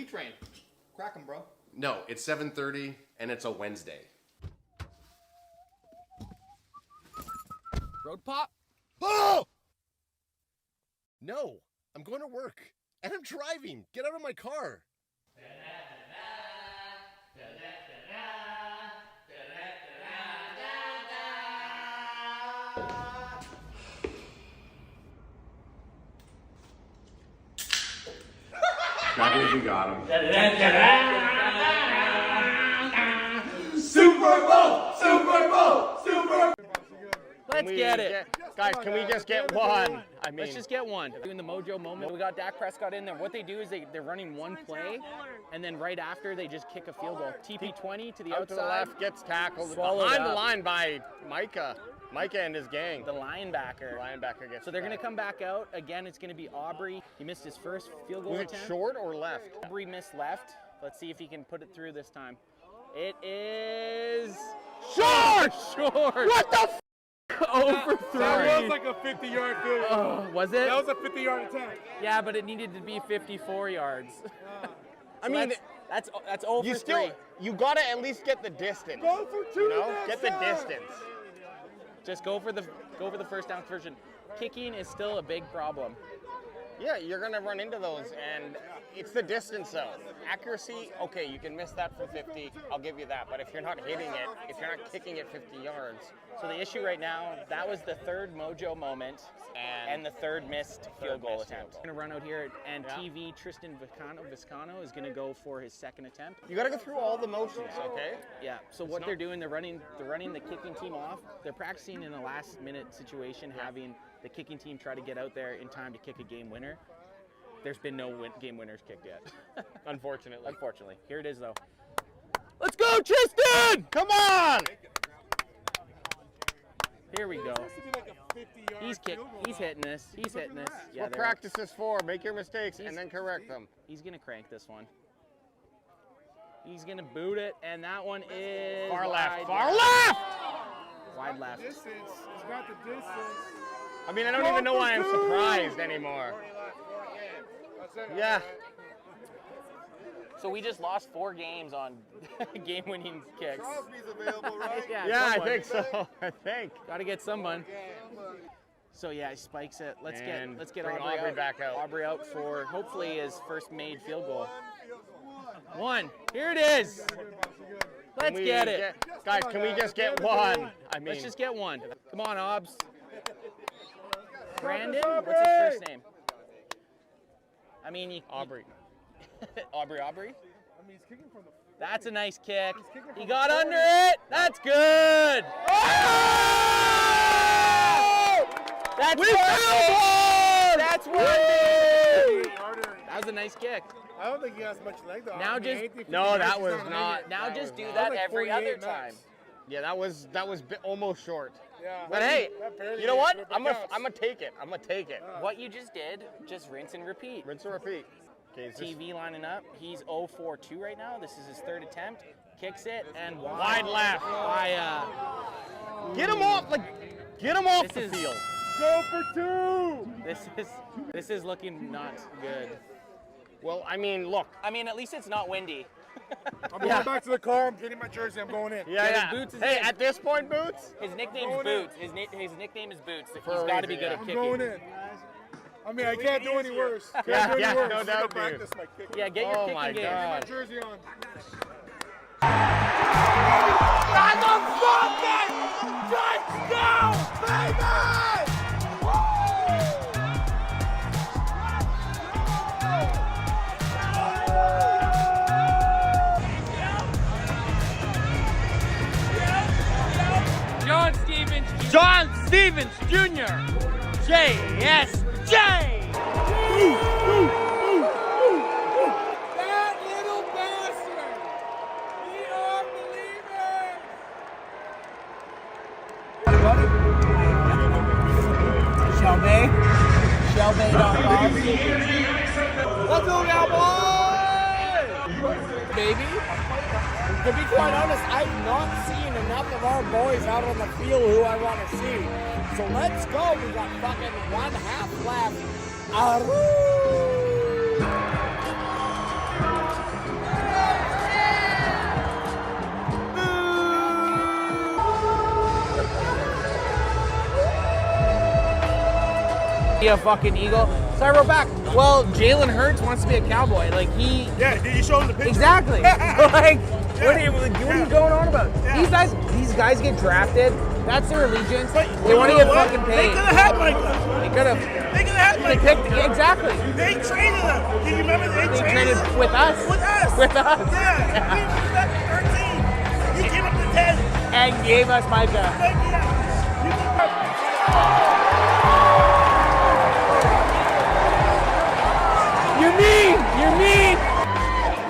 train. Crack 'em, bro. No, it's 7:30 and it's a Wednesday. Road pop? Oh! No, I'm going to work and I'm driving. Get out of my car. That means you got him. Super Bowl! Super Bowl! Super Bowl! Let's get it. Guys, can we just get one? I mean, Let's just get one. Doing the mojo moment. We got Dak Prescott in there. What they do is they're running one play, and then right after they just kick a field goal. TP20 to the out outside. to the left, gets tackled Swallowed behind the up. line by Micah. Micah and his gang. The linebacker. The linebacker gets So they're going to back. come back out. Again, it's going to be Aubrey. He missed his first field goal Was it attempt. short or left? Aubrey missed left. Let's see if he can put it through this time. It is Short! short. What the f? Over 3. That was like a 50-yard field goal. Oh, was it? That was a 50-yard attempt. Yeah, but it needed to be 54 yards. I mean, that's over you 3. still, you gotta at least get the distance. Go for 2 You know, next get the time. distance. Just go for the first down conversion. Kicking is still a big problem. Yeah, you're gonna run into those, and it's the distance though. Accuracy, okay, you can miss that from 50. I'll give you that. But if you're not hitting it, if you're not kicking it 50 yards, So the issue right now, that was the third mojo moment and the third missed field goal attempt. We're gonna run out here, and TV Tristan Viscano is gonna go for his second attempt. you gotta go through all the motions, okay? Yeah. So what they're doing, they're running the kicking team off. They're practicing in a last-minute situation, having the kicking team try to get out there in time to kick a game winner. There's been no game winners kicked yet. Unfortunately. Unfortunately. Here it is, though. Let's go, Tristan! Come on! Here we go. It's supposed to be like a 50-yard He's field goal. He's hitting this. He's hitting this. Yeah, What they're- practice is for? Make your mistakes and then correct them. He's gonna crank this one. He's gonna boot it, and that one is Far left, wide far left! Wide left. Distance. He's got the distance. I mean, I don't even know why I'm surprised anymore. Yeah. So we just lost 4 games on game-winning kicks. Crosby's available, right? Yeah, I someone. think so. I think. Gotta get someone. So yeah, he spikes it. Let's And get bring Aubrey, Aubrey out. back out. Aubrey out for hopefully his first made field goal. 1. Here it is. Let's We get it. Guys, can we just get one? I mean, Let's just get one. Come on, Obs. Brandon? What's his first name? I mean, Aubrey. Aubrey. I mean, he's kicking from the. That's a nice kick. kicking from He the got 40. under it. That's good. That's one. That's one. That was a nice kick. I don't think he has much leg though. Now I mean, just- anything 50 No, yards, that he's was making not- it. Now That just was do not- that like every 48 other max. time. Yeah, that was almost short. Yeah. But hey, That barely you know what? hit, but I'm gonna counts. take it. I'm gonna take it. What you just did, just rinse and repeat. Rinse and repeat. Okay, is this TV lining up. He's 0-4-2 right now. This is his third attempt. Kicks it and wide left. By, Get him off, get him off This the is- field. Go for 2. this is looking not good. Well, I mean, look. I mean, at least it's not windy. I'm going back to the car. I'm getting my jersey. I'm going in. Yeah. his boots is Hey, in. at this point, Boots. His nickname's Going Boots. His nickname is Boots. He's a got to be reason, good yeah. at I'm kicking. going in. I mean, I can't do any worse. Can't Yeah, do any yeah, worse. no I'm doubt, gonna dude. practice my kicking. Yeah, get your Oh kicking my game. Get my God. jersey on. John Stevens Jr. JSJ. That little bastard! We are believers! Shelby.com. Let's go, Cowboys! Baby. To be quite honest, I've not seen enough of our boys out on the field who I want to see. So let's go. We got fucking 1/2 left. Aroo! a fucking Eagle. So I wrote back, well, Jalen Hurts wants to be a Cowboy. Like, he... Yeah, did you show him the picture? Exactly. Like, what are you going on about? These guys get drafted. That's their allegiance. They want to get fucking paid. They could have had Micah. They could have. They could have had Micah. Exactly. They traded them. Do you remember they traded with us? With us. With us. Yeah. We were back to 13. He came up to 10. And gave us Micah. You're mean.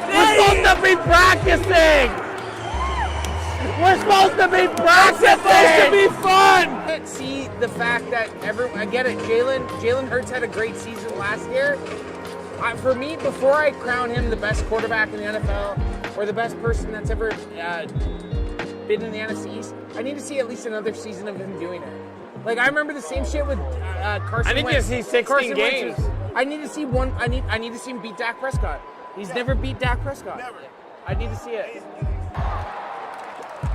We're supposed to be practicing. We're supposed to be practicing. It's supposed to be fun. I can't see the fact that I get it. Jalen Hurts had a great season last year. For me, before I crown him the best quarterback in the NFL or the best person that's ever been in the NFC East, I need to see at least another season of him doing it. Like, I remember the same shit with Carson Wentz. I need to see 16 games. I need to see one. I need to see him beat Dak Prescott. He's never beat Dak Prescott. Never. I need to see it.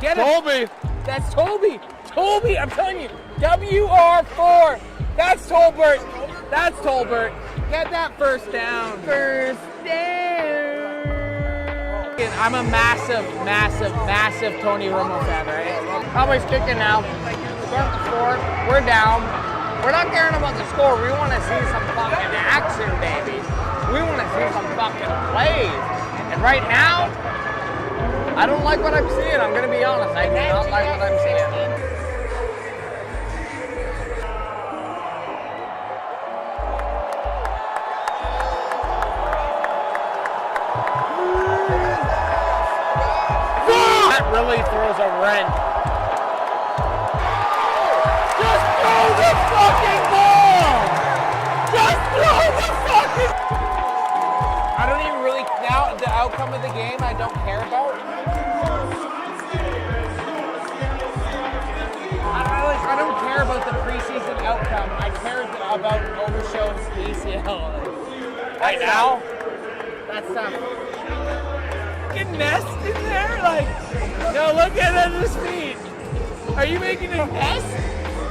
Get Toby. it. That's Toby. Toby, I'm telling you. WR4. That's Tolbert. That's Tolbert. Get that first down. First down. I'm a massive Tony Romo fan, right? Cowboys kicking now. Start the score. We're down. We're not caring about the score. We want to see some fucking action, baby. We want to see some fucking plays. And right now, I don't like what I'm seeing. I'm going to be honest. I do not like what I'm seeing. That really throws a wrench. Just throw the fucking ball! Just throw the fucking... I don't even really... Now, the outcome of the game, I don't care about. I don't care about the preseason outcome. I care about Overshow's ACL. Right now? That's tough. Fucking nest in there? Like, no, look at his feet. Are you making a nest?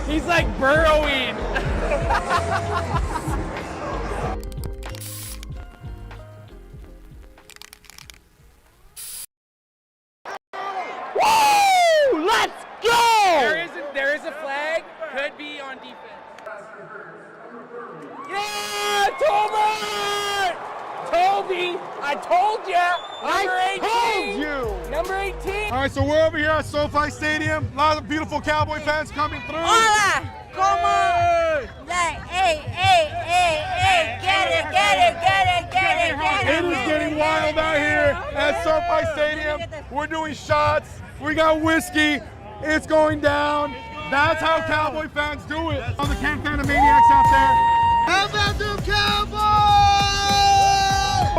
He's like burrowing. Woo! Let's go! There is a flag. Could be on defense. Yeah, Tolbert! Toby, I told ya. Number 18. told you. Number 18. All right, so we're over here at SoFi Stadium. A lot of beautiful Cowboy fans coming through. Hola, ¿cómo? Like, hey, get it. It is getting wild out here at SoFi Stadium. We're doing shots. We got whiskey. It's going down. That's how Cowboy fans do it. All the Can Maniacs out there. How about them Cowboys?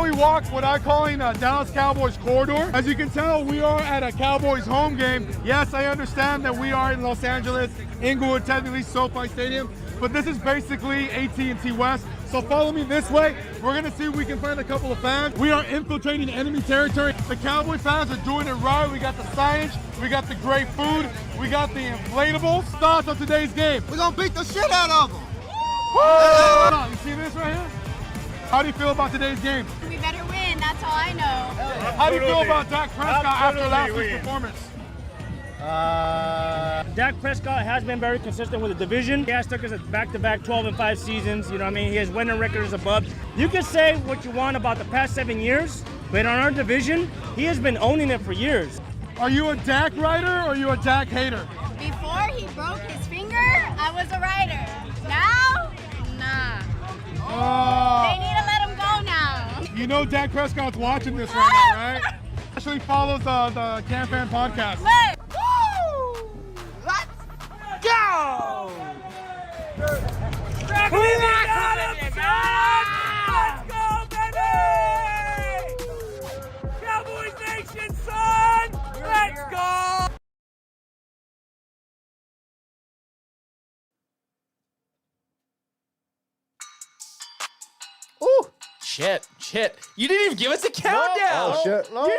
We walked what I'm calling a Dallas Cowboys corridor. As you can tell, we are at a Cowboys home game. Yes, I understand that we are in Los Angeles, Inglewood, technically SoFi Stadium, but this is basically AT&T West. So follow me this way. We're gonna see if we can find a couple of fans. We are infiltrating enemy territory. The Cowboy fans are doing it right. We got the signage, we got the great food, we got the inflatables. Thoughts on today's game? We're gonna beat the shit out of them. Woo! You see this right here? How do you feel about today's game? We better win, that's all I know. How do you feel about Dak Prescott after last week's performance? Dak Prescott has been very consistent with the division. He has took us back-to-back 12-5 seasons. You know what I mean? He has winning records above. You can say what you want about the past 7 years, but on our division, he has been owning it for years. Are you a Dak rider or are you a Dak hater? Before he broke his finger, I was a rider. Now, nah. They need to let him go now. You know Dak Prescott's watching this right now, right? Actually follows the Can Fan podcast. Let's go! Let's go, baby! Cowboys Nation, son! Let's go! Ooh, shit. You didn't even give us a countdown. Oh shit! No.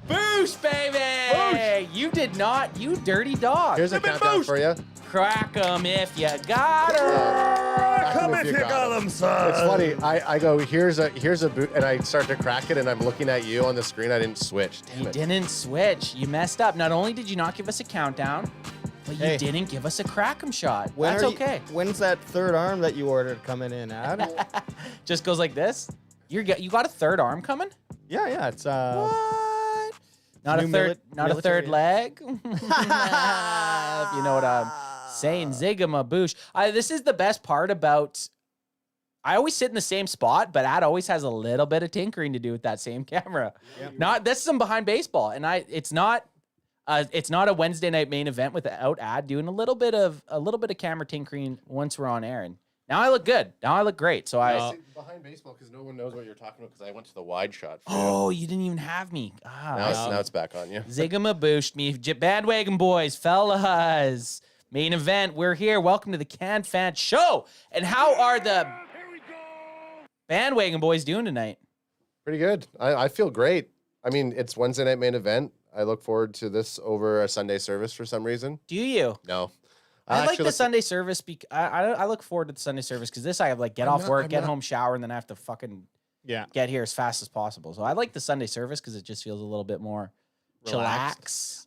Boosh, baby. Boosh. You did not. You dirty dog. Here's a countdown for you. Crack 'em if you got 'em. Come if you got him, son. It's funny. I go, here's a boot, and I start to crack it, and I'm looking at you on the screen. I didn't switch. Damn You it. didn't switch. You messed up. Not only did you not give us a countdown, but you didn't give us a crack 'em shot. That's okay. When's that third arm that you ordered coming in, Ad? Just goes like this. You got a third arm coming? yeah, it's What? Not a new third, not a military. third leg. If you know what I'm saying, Zigamaboosh. This is the best part about. I always sit in the same spot, but Ad always has a little bit of tinkering to do with that same camera. Yep. That's some behind baseball, and it's not a Wednesday night main event without Ad doing a little bit of camera tinkering once we're on air. And now I look good. Now I look great. So Behind baseball because no one knows what you're talking about because I went to the wide shot. You didn't even have me. Now it's back on you. Zigamaboosh me, bandwagon boys, fellas. Main event, we're here. Welcome to the Can Fan Show. And how are the bandwagon boys doing tonight? Pretty good. I feel great. I mean, it's Wednesday night main event. I look forward to this over a Sunday service for some reason. Do you? No. I like the Sunday service. I look forward to the Sunday service because this I have get off work, get home, shower, and then I have to fucking get here as fast as possible. So I like the Sunday service because it just feels a little bit more chillax.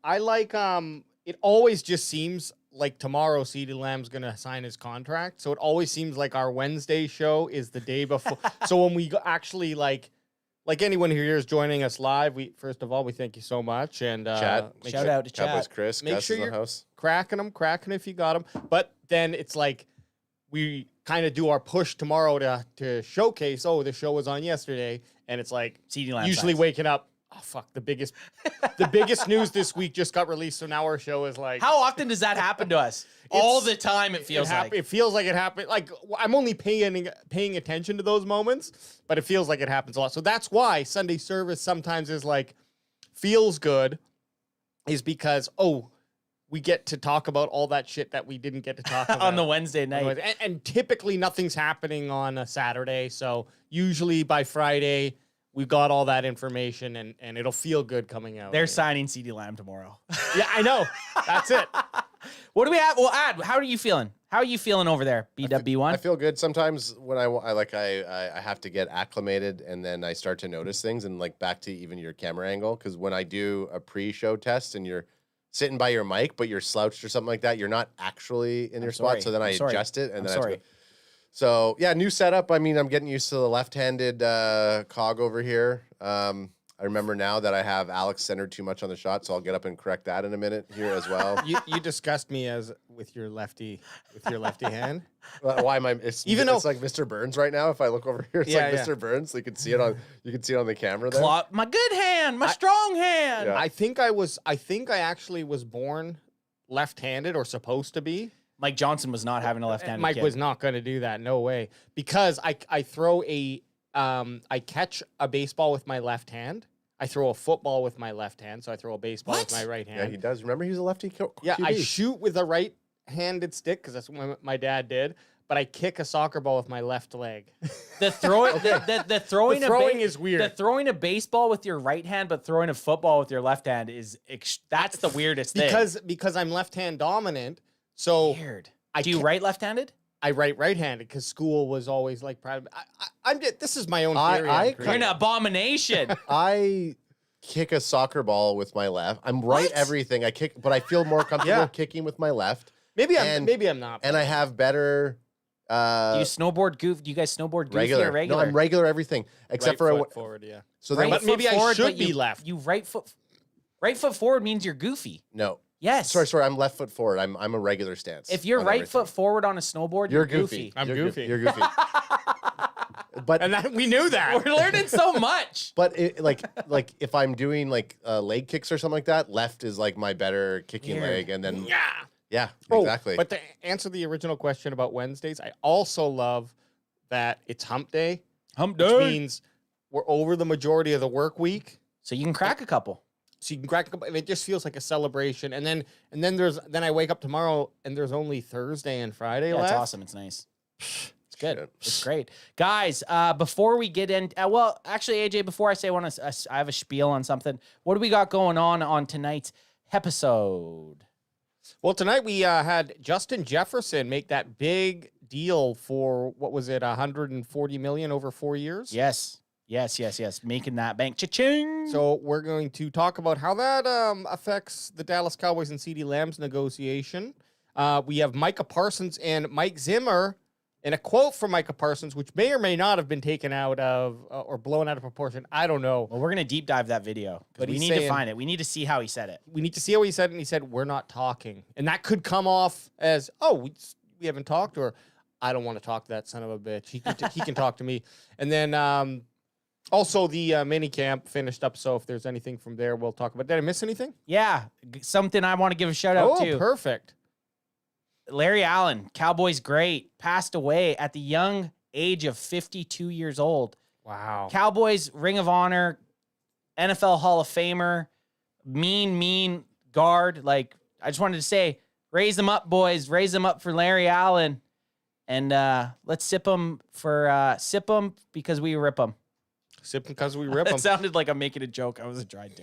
I like it always just seems like tomorrow Ceedee Lamb's gonna sign his contract, so it always seems like our Wednesday show is the day before. So when we actually like anyone here is joining us live, we first of all we thank you so much and Chat. Shout out to Cowboys chat. Chris. Make Gus sure is in you're the house. cracking if you got them. But then it's like we kind of do our push tomorrow to showcase. Oh, the show was on yesterday, and it's like Ceedee Lamb usually signs. waking up. Oh fuck! The biggest news this week just got released, so now our show is like. How often does that happen to us? All the time. It feels like. It feels like it happened. Like I'm only paying attention to those moments, but it feels like it happens a lot. So that's why Sunday service sometimes is like feels good, is because we get to talk about all that shit that we didn't get to talk about on the Wednesday night. And typically nothing's happening on a Saturday, so usually by Friday. We've got all that information, and it'll feel good coming out. They're signing Ceedee Lamb tomorrow. Yeah, I know. That's it. What do we have? Well, Ad, how are you feeling? How are you feeling over there, BW1? I feel good. Sometimes when I have to get acclimated, and then I start to notice things, and back to even your camera angle, because when I do a pre-show test and you're sitting by your mic, but you're slouched or something like that, you're not actually in your spot. So then I adjust it, and then I have to. So, yeah, new setup. I mean, I'm getting used to the left-handed cog over here. I remember now that I have Alex centered too much on the shot, so I'll get up and correct that in a minute here as well. You disgust me with your lefty hand. Why am I? It's like Mr. Burns right now. If I look over here, it's Mr. Burns. So you can see it on the camera there. My good hand, my strong hand. Yeah. I think I actually was born left-handed or supposed to be. Mike Johnson was not having a left-handed Mike kid. was not going to do that. No way. Because I throw I catch a baseball with my left hand. I throw a football with my left hand. So I throw a baseball with my right hand. Yeah, he does. Remember, he was a lefty QB. Yeah, I shoot with a right-handed stick because that's what my dad did. But I kick a soccer ball with my left leg. The throwing is weird. The throwing a baseball with your right hand, but throwing a football with your left hand that's the weirdest thing. Because I'm left-hand dominant. So weird. Do you write left-handed? I write right-handed because school was always private. This is my own theory. You're an abomination. I kick a soccer ball with my left. I'm right everything. I kick, but I feel more comfortable kicking with my left. Maybe I'm not. And I have better. Do you snowboard goof? Do you guys snowboard goofy regular? or regular? No, I'm regular everything except right for foot forward. Yeah. So then, right but maybe forward, I should be left. You right foot forward means you're goofy. No. Yes. Sorry. I'm left foot forward. I'm a regular stance. If you're on right everything. foot forward on a snowboard, you're goofy. I'm goofy. You're goofy. But we knew that. We're learning so much. But if I'm doing leg kicks or something like that, left is my better kicking leg, and then yeah, exactly. But to answer the original question about Wednesdays, I also love that it's Hump Day. Hump Which means we're over the majority of the work week, so you can crack a couple. So you can crack a couple, and it just feels like a celebration. And then I wake up tomorrow and there's only Thursday and Friday left. That's awesome. It's nice. It's good. It's great, guys. Before we get in, actually, AJ, before I say I have a spiel on something. What do we got going on tonight's episode? Well, tonight we had Justin Jefferson make that big deal for, what was it, 140 million over 4 years? Yes. Making that bank. Cha-ching! So we're going to talk about how that affects the Dallas Cowboys and Ceedee Lamb's negotiation. We have Micah Parsons and Mike Zimmer, and a quote from Micah Parsons, which may or may not have been taken out of or blown out of proportion. I don't know. Well, we're going to deep dive that video. But we need to find it. We need to see how he said it. We need to see how he said it, and he said, we're not talking. And that could come off as, oh, we haven't talked, or I don't want to talk to that son of a bitch. He can talk to me. And then also the mini camp finished up, so if there's anything from there, we'll talk about. Did I miss anything? Yeah, something I want to give a shout out to. Oh, perfect. Larry Allen, Cowboys great, passed away at the young age of 52 years old. Wow. Cowboys Ring of Honor, NFL Hall of Famer, mean guard. Like, I just wanted to say, raise them up, boys. Raise them up for Larry Allen. And let's sip them because we rip them. Sip because we rip them. It sounded like I'm making a joke. I wasn't trying to.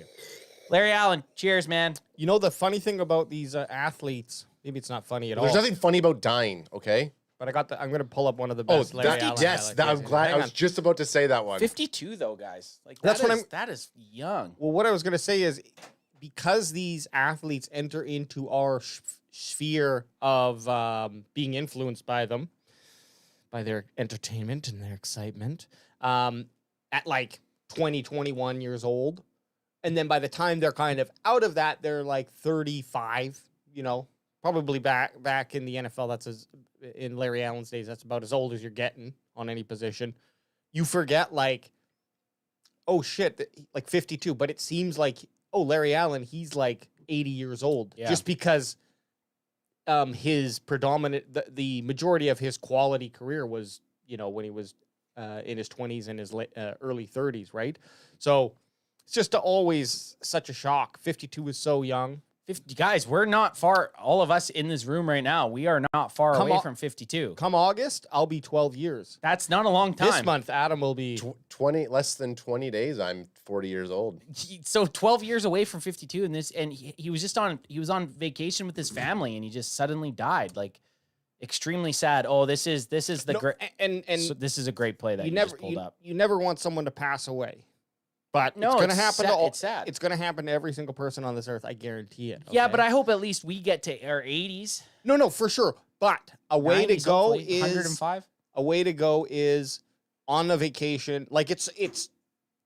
Larry Allen, cheers, man. You know, the funny thing about these athletes, maybe it's not funny at all. There's nothing funny about dying, okay? But I'm going to pull up one of the best Larry Allen yes, highlights. I'm glad. I was just about to say that one. 52, though, guys. Like, that is young. Well, what I was going to say is, because these athletes enter into our sphere of being influenced by them, by their entertainment and their excitement, at like 20, 21 years old. And then by the time they're kind of out of that, they're like 35, you know, probably back in the NFL. That's in Larry Allen's days, that's about as old as you're getting on any position. You forget, like, oh shit, like 52. But it seems like, oh, Larry Allen, he's like 80 years old. Yeah. Just because his predominant, the majority of his quality career was, you know, when he was in his 20s and his early 30s, right? So it's just always such a shock. 52 is so young. 50, guys, we're not far. All of us in this room right now, we are not far away from 52. Come August, I'll be 12 years. That's not a long time. This month, Adam will be 20, less than 20 days. I'm 40 years old. So 12 years away from 52, and he was on vacation with his family, and he just suddenly died. Like, extremely sad. Oh, this is the great, and so this is a great play that you just pulled up. You never want someone to pass away. But no, it's going to happen to all. It's sad. It's going to happen to every single person on this earth. I guarantee it. Okay? Yeah, but I hope at least we get to our 80s. No, for sure. But a way to go is 105. A way to go is on a vacation. Like it's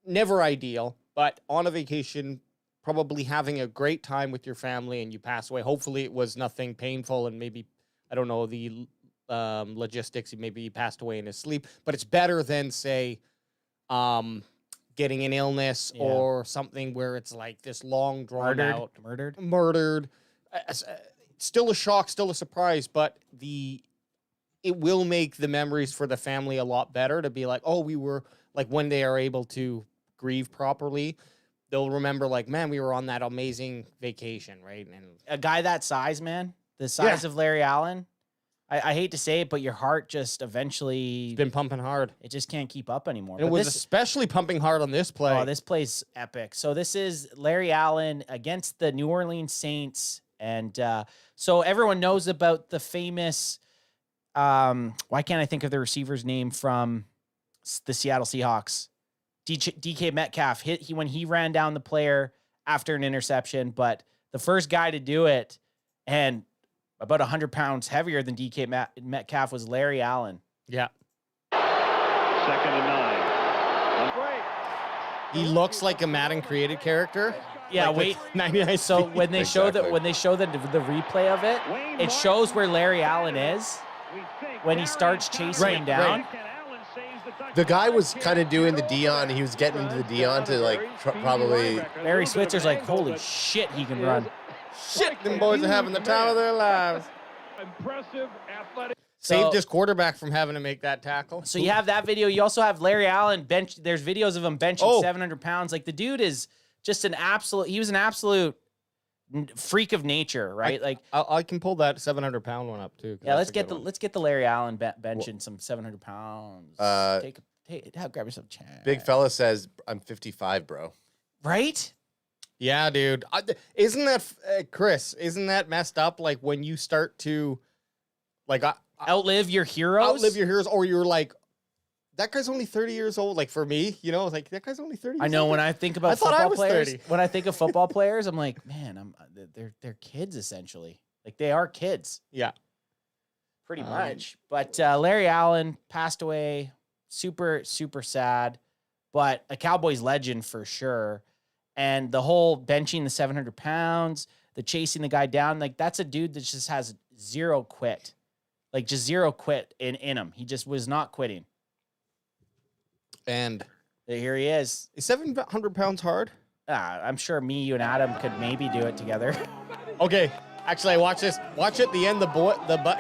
never ideal, but on a vacation, probably having a great time with your family, and you pass away. Hopefully, it was nothing painful, and maybe I don't know the logistics. Maybe he passed away in his sleep, but it's better than say. Getting an illness or something where it's like this long drawn out murdered. Still a shock, still a surprise, but it will make the memories for the family a lot better to be like, oh, we were like, when they are able to grieve properly, they'll remember like, man, we were on that amazing vacation, right? And a guy that size, man, the size of Larry Allen. I hate to say it, but your heart just eventually... It's been pumping hard. It just can't keep up anymore. And it was especially pumping hard on this play. Oh, this play's epic. So this is Larry Allen against the New Orleans Saints. And so everyone knows about the famous... why can't I think of the receiver's name from the Seattle Seahawks? DK Metcalf. When he ran down the player after an interception, but the first guy to do it, and... about 100 pounds heavier than DK Metcalf was Larry Allen. Yeah. 2nd and 9. He looks like a Madden created character. Yeah, like 99 so speed. when they show the replay of it, it shows where Larry Allen is when he starts chasing him down. The guy was kind of doing the Dion. He was getting into the Dion to like probably. Larry Switzer's like, holy shit, he can run. Shit, them boys are having the time of their lives. Impressive athletic. Saved his quarterback from having to make that tackle. So you have that video. You also have Larry Allen bench. There's videos of him benching 700 pounds. Like the dude is just he was an absolute freak of nature, right? I can pull that 700-pound one up too. Yeah, let's get the Larry Allen benching some 700 pounds. Grab yourself a chat. Big fella says, I'm 55, bro. Right? Yeah, dude. Isn't that, Chris, isn't that messed up? Like when you start to, like Outlive your heroes. outlive your heroes, or you're like, that guy's only 30 years old. Like for me, you know, like that guy's only 30 years I know old. when I think about I thought I football was players, 30. when I think of football players, I'm like, man, they're kids essentially. Like they are kids, Yeah. pretty much. But Larry Allen passed away. Super, super sad, but a Cowboys legend for sure. And the whole benching the 700 pounds, the chasing the guy down, like that's a dude that just has zero quit. Like just zero quit in him. He just was not quitting. And Here he is. 700 pounds hard? I'm sure me, you, and Adam could maybe do it together. Okay. Actually, I watch this. Watch it. The end,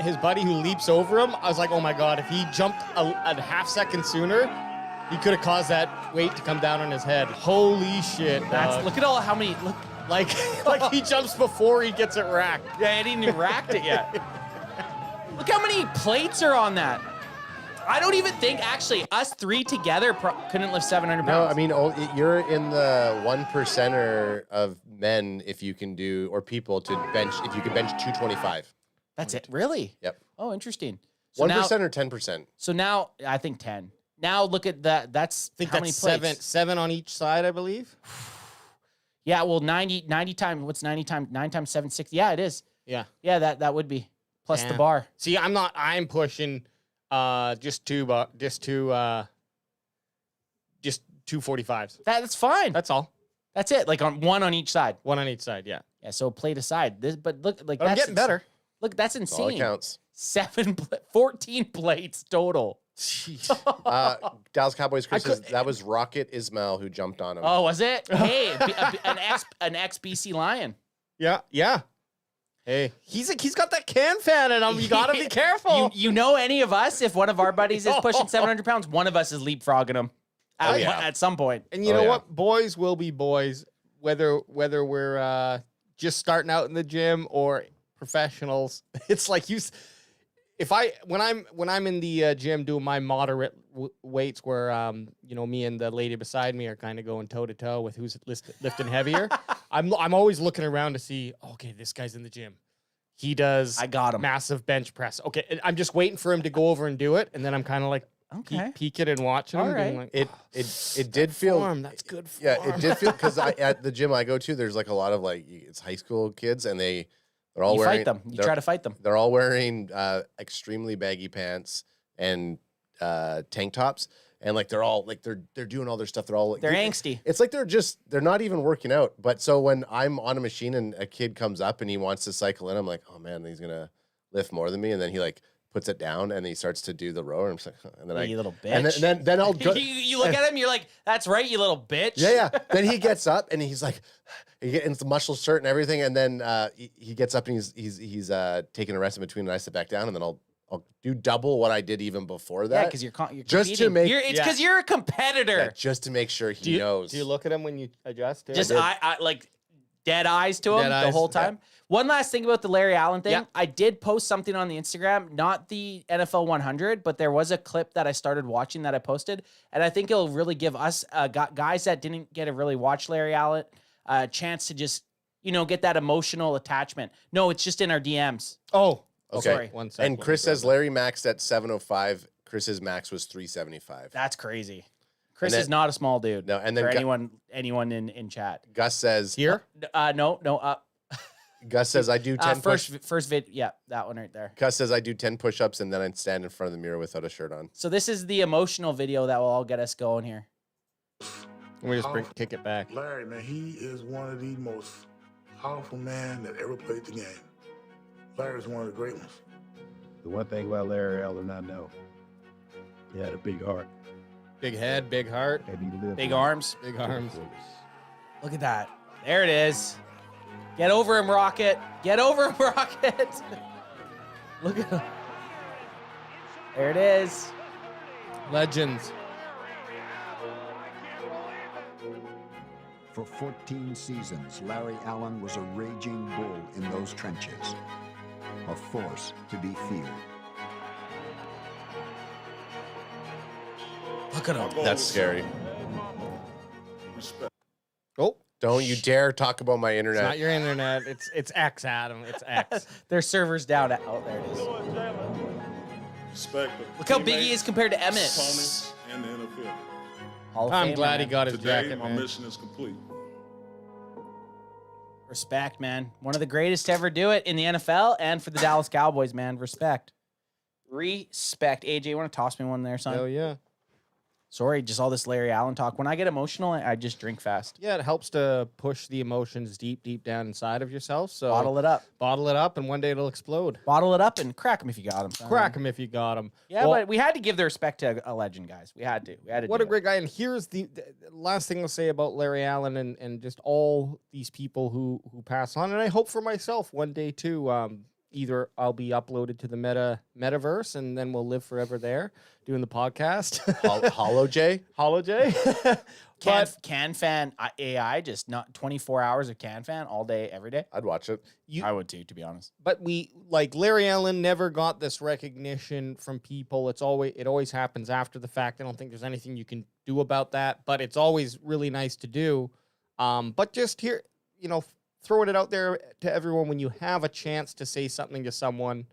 his buddy who leaps over him. I was like, oh my God, if he jumped a half second sooner, he could have caused that weight to come down on his head. Holy shit. dog. Look at all how many. Look, like he jumps before he gets it racked. yeah, I didn't even racked it yet. Look how many plates are on that. I don't even think actually us three together couldn't lift 700 pounds. No, I mean, you're in the 1%er of men if you can do, or people to bench, if you can bench 225. That's it. Really? Yep. Oh, interesting. So 1% now, or 10%? so now I think 10. Now look at that. That's I think how that's many plates? seven on each side, I believe. Yeah, well, 90 times. What's 90 times? 9 times 7, 60. Yeah, it is. Yeah. Yeah, that would be plus the Damn. bar. See, I'm pushing just 245s. That's fine. That's all. That's it. Like on one on each side. One on each side, yeah. Yeah. So plate aside. But look, like I'm that's getting better. Look, that's That's all it insane. counts. 14 plates total. Dallas Cowboys, Chris, that was Rocket Ismail who jumped on him. Oh, was it? Hey, an ex BC Lion. Yeah, yeah. Hey, he's got that can fan in him. You gotta be careful. You know, any of us, if one of our buddies is pushing 700 pounds, one of us is leapfrogging him at some point. And you know what? Boys will be boys, whether we're just starting out in the gym or professionals. It's like when I'm in the gym doing my moderate weights, where me and the lady beside me are kind of going toe to toe with who's lifting heavier. I'm always looking around to see. Okay, this guy's in the gym. He does. I got him. Massive bench press. Okay, and I'm just waiting for him to go over and do it, and then I'm kind of like peeking and watching him. All right. Being like, It did feel that's good form. Yeah, it did feel because at the gym I go to, there's like a lot of it's high school kids, and they're all You wearing. fight them. You try to fight them. They're all wearing extremely baggy pants and tank tops, and like they're all like they're doing all their stuff. They're all They're angsty. It's like they're not even working out. But so when I'm on a machine and a kid comes up and he wants to cycle in, I'm like, oh man, he's gonna lift more than me, and then he like puts it down and he starts to do the rower. And I'm just like, and then You little bitch. and then I'll go. you look at him, you're like, that's right, you little bitch. Yeah. Then he gets up and he's like, he gets into the muscle shirt and everything, and then he gets up and he's taking a rest in between, and I sit back down, and then I'll do double what I did even before that. Yeah, because you're just to competing. make It's because you're a competitor. just to make sure he knows. Do you look at him when you adjust? Just I like dead eyes to him Dead the eyes, whole time. One last thing about the Larry Allen thing. Yeah. I did post something on the Instagram, not the NFL 100, but there was a clip that I started watching that I posted, and I think it'll really give us guys that didn't get to really watch Larry Allen a chance to just get that emotional attachment. No, it's just in our DMs. Oh, Okay. Sorry. 1 second. And Chris says Larry maxed at 705. Chris's max was 375. That's crazy. Chris And then- is not a small dude. No, and then for Gu- anyone in chat. Gus says Here? No. Gus says I do 10 first vid. Yeah, that one right there. Gus says I do 10 push-ups and then I stand in front of the mirror without a shirt on. So this is the emotional video that will all get us going here. Let me just kick it back. Larry, man, he is one of the most powerful men that ever played the game. Larry's one of the great ones. The one thing about Larry Allen I know, he had a big heart. Big head, big heart, And he lived Big life arms. big to the arms. fullest. Look at that. There it is. Get over him, Rocket. Get over him, Rocket. Look at him. There it is. Legends. For 14 seasons, Larry Allen was a raging bull in those trenches, a force to be feared. Look at him. That's scary. Oh, Don't you dare talk about my it's internet. not your internet. It's X, Adam. It's X. Their server's down. Oh, there it is. Respect. Look how big he is compared to Emmett. Opponents and the NFL. Hall of I'm Famer, glad he man. got his Today, jacket, my man. mission is complete. Respect, man. One of the greatest to ever do it in the NFL and for the Dallas Cowboys, man. Respect. Respect. AJ, you want to toss me one there, son? Hell yeah. Sorry, just all this Larry Allen talk. When I get emotional, I just drink fast. Yeah, it helps to push the emotions deep down inside of yourself. So Bottle it up. Bottle it up, and one day it'll explode. Bottle it up and crack them if you got them. Crack them if you got them. Yeah, but we had to give the respect to a legend, guys. We had to. What a great guy. And here's the last thing I'll say about Larry Allen and just all these people who pass on. And I hope for myself one day too, either I'll be uploaded to the metaverse and then we'll live forever there doing the podcast. Hollow J? Hollow J? Can fan AI, just not 24 hours of Can fan all day, every day. I'd watch it. I would too, to be honest. But Larry Allen never got this recognition from people. It always happens after the fact. I don't think there's anything you can do about that, but it's always really nice to do. But just here, throwing it out there to everyone when you have a chance to say something to someone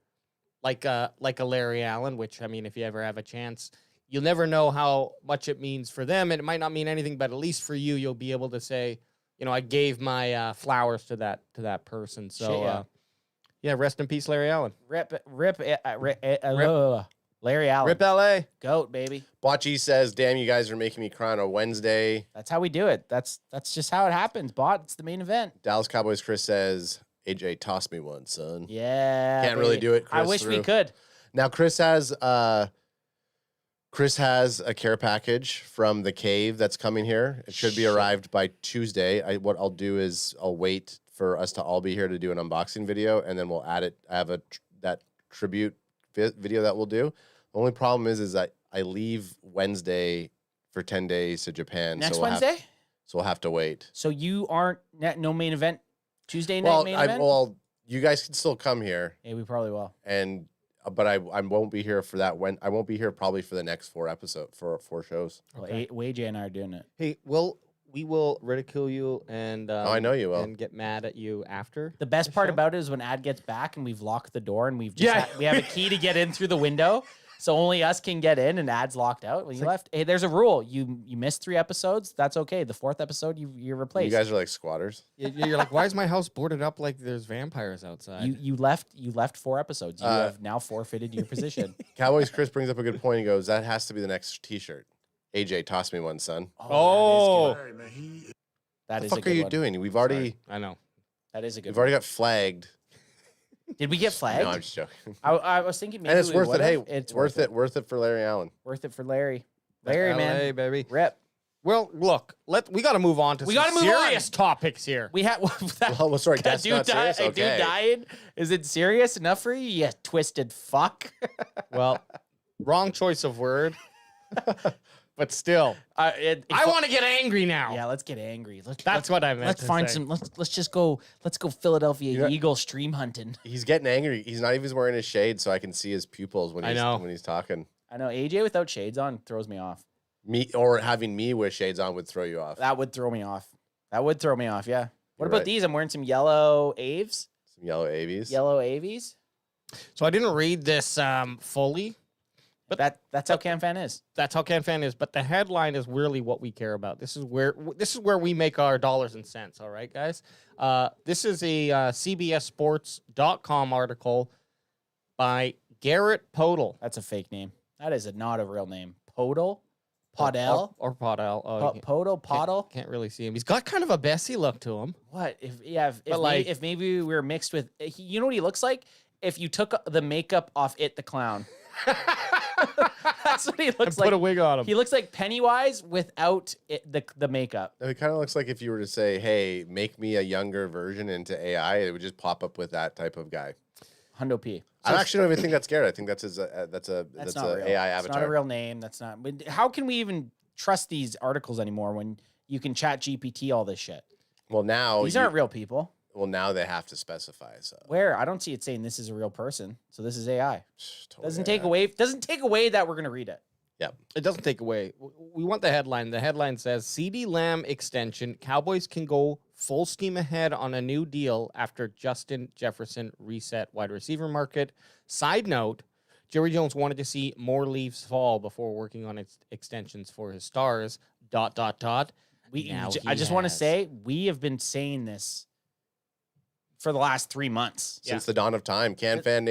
like a Larry Allen, which, I mean, if you ever have a chance, you'll never know how much it means for them. And it might not mean anything, but at least for you, you'll be able to say, I gave my flowers to that person. So, yeah, rest in peace, Larry Allen. Rip Larry Allen. Rip LA. Goat, baby. Botchy says, damn, you guys are making me cry on a Wednesday. That's how we do it. That's just how it happens, Bot. It's the main event. Dallas Cowboys Chris says, AJ, toss me one, son. Yeah. Can't really do it, Chris. I wish we could. Now, Chris has a care package from the cave that's coming here. It should be arrived by Tuesday. What I'll do is I'll wait for us to all be here to do an unboxing video, and then we'll add it. I have that tribute video that we'll do. The only problem is that I leave Wednesday for 10 days to Japan. Next Wednesday? So we'll have to wait. So you aren't no main event Tuesday night main event? Well, you guys can still come here. Yeah, we probably will. But I won't be here for that. I won't be here probably for the next 4 shows. Well, AJ and I are doing it. Hey, we will ridicule you and I know you will, and get mad at you after. The best part about it is when Ad gets back and we've locked the door and we have a key to get in through the window, so only us can get in and Ad's locked out. When you left, hey, there's a rule: you missed 3 episodes, that's okay. The 4th episode, you're replaced. You guys are like squatters. You're like, why is my house boarded up like there's vampires outside? You left 4 episodes. You have now forfeited your position. Cowboys Chris brings up a good point. He goes, that has to be the next T-shirt. AJ, toss me one, son. Oh, that is what the fuck are you doing? We've already. I know. That is a good. We've already got flagged. Did we get flagged? No, I'm just joking. I was thinking maybe and it's we worth it. Hey, it's worth it. Worth it for Larry Allen. Worth it for Larry. Larry, man. Hey, baby. Rip. Well, look, we got to move on to some serious topics here. We had well, sorry, that's dude not serious. Okay. Okay. Dude dying. Is it serious enough for you? You twisted fuck. Well, wrong choice of word. But still, I want to get angry now. Yeah, let's get angry. That's what I meant. Let's find some. Let's just go. Let's go Philadelphia Eagle stream hunting. He's getting angry. He's not even wearing his shades, so I can see his pupils when he's talking. I know AJ without shades on throws me off. Me or having me with shades on would throw you off. That would throw me off. That would throw me off. Yeah. What about right. these? I'm wearing some yellow Aves. Some yellow Avies. Yellow Avies. So I didn't read this fully. But that's how CanFan is. That's how CanFan is. But the headline is really what we care about. This is where we make our dollars and cents. All right, guys. This is a CBSSports.com article by Garrett Podell. That's a fake name. That is not a real name. Podell, Podell, or Podell. Oh, Podell. Can't really see him. He's got kind of a Bessie look to him. What if maybe we were mixed with? You know what he looks like? If you took the makeup off It the Clown. That's what he looks like. Put a wig on him. He looks like Pennywise without the makeup. No, it kind of looks like if you were to say, "Hey, make me a younger version into AI," it would just pop up with that type of guy. Hundo P. I actually don't even think that's Garrett. I think that's that's a not real. AI avatar. It's not a real name. That's not. But how can we even trust these articles anymore when you can chat GPT all this shit? Well, now these aren't real people. Well, now they have to specify. So where I don't see it saying this is a real person, so this is AI. Totally doesn't take away that we're gonna read it. Yeah, it doesn't take away. We want the headline. The headline says Ceedee Lamb extension. Cowboys can go full steam ahead on a new deal after Justin Jefferson reset wide receiver market. Side note: Jerry Jones wanted to see more leaves fall before working on extensions for his stars. ... I just want to say, we have been saying this for the last 3 months. Since the dawn of time. Can Fan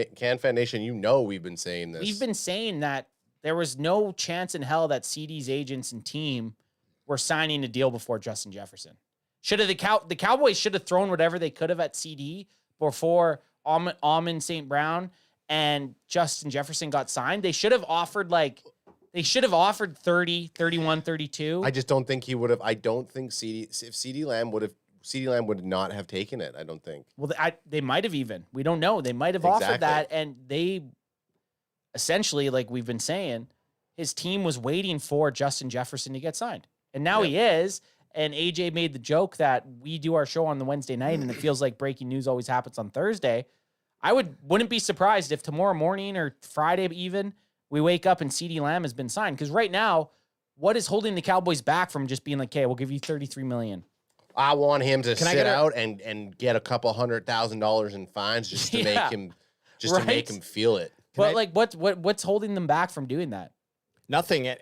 Nation, we've been saying this. We've been saying that there was no chance in hell that CD's agents and team were signing a deal before Justin Jefferson. The Cowboys should have thrown whatever they could have at CD before Amon St. Brown and Justin Jefferson got signed. They should have offered 30, 31, 32. I just don't think he would have. I don't think Ceedee Lamb would not have taken it. I don't think. Well, they might have even. We don't know. They might have offered that, and they essentially, like we've been saying, his team was waiting for Justin Jefferson to get signed, and now he is. And AJ made the joke that we do our show on the Wednesday night, and it feels like breaking news always happens on Thursday. I wouldn't be surprised if tomorrow morning or Friday even we wake up and Ceedee Lamb has been signed. Because right now, what is holding the Cowboys back from just being like, "Okay, we'll give you $33 million"? I want him to sit out and get a couple $100,000 in fines just to make him to make him feel it. But what's holding them back from doing that? Nothing.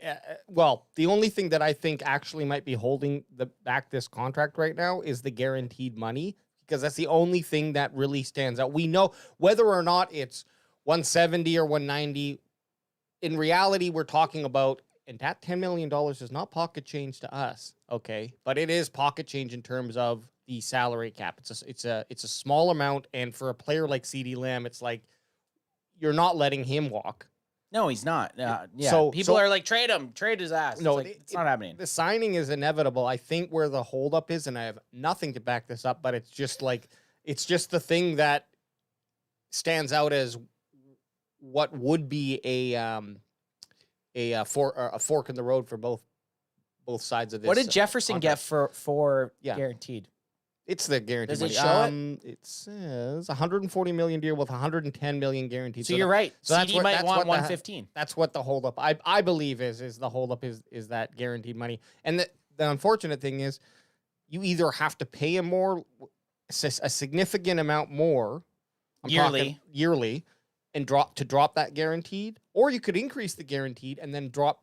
Well, the only thing that I think actually might be holding back this contract right now is the guaranteed money, because that's the only thing that really stands out. We know whether or not it's 170 or 190. In reality, we're talking about, and that $10 million is not pocket change to us, okay? But it is pocket change in terms of the salary cap. It's a small amount, and for a player like Ceedee Lamb, it's like you're not letting him walk. No, he's not. So people are like, trade him, trade his ass. No, it's not happening. The signing is inevitable. I think where the holdup is, and I have nothing to back this up, but it's just the thing that stands out as what would be a fork in the road for both sides of this. What did Jefferson contract get for guaranteed? It's the guaranteed money. Does it show it? It says $140 million deal with $110 million guaranteed. So you're right. So CD might want 115. That's what the holdup I believe is the holdup is that guaranteed money. And the unfortunate thing is, you either have to pay him more, a significant amount more, yearly, and drop that guaranteed, or you could increase the guarantteed and then drop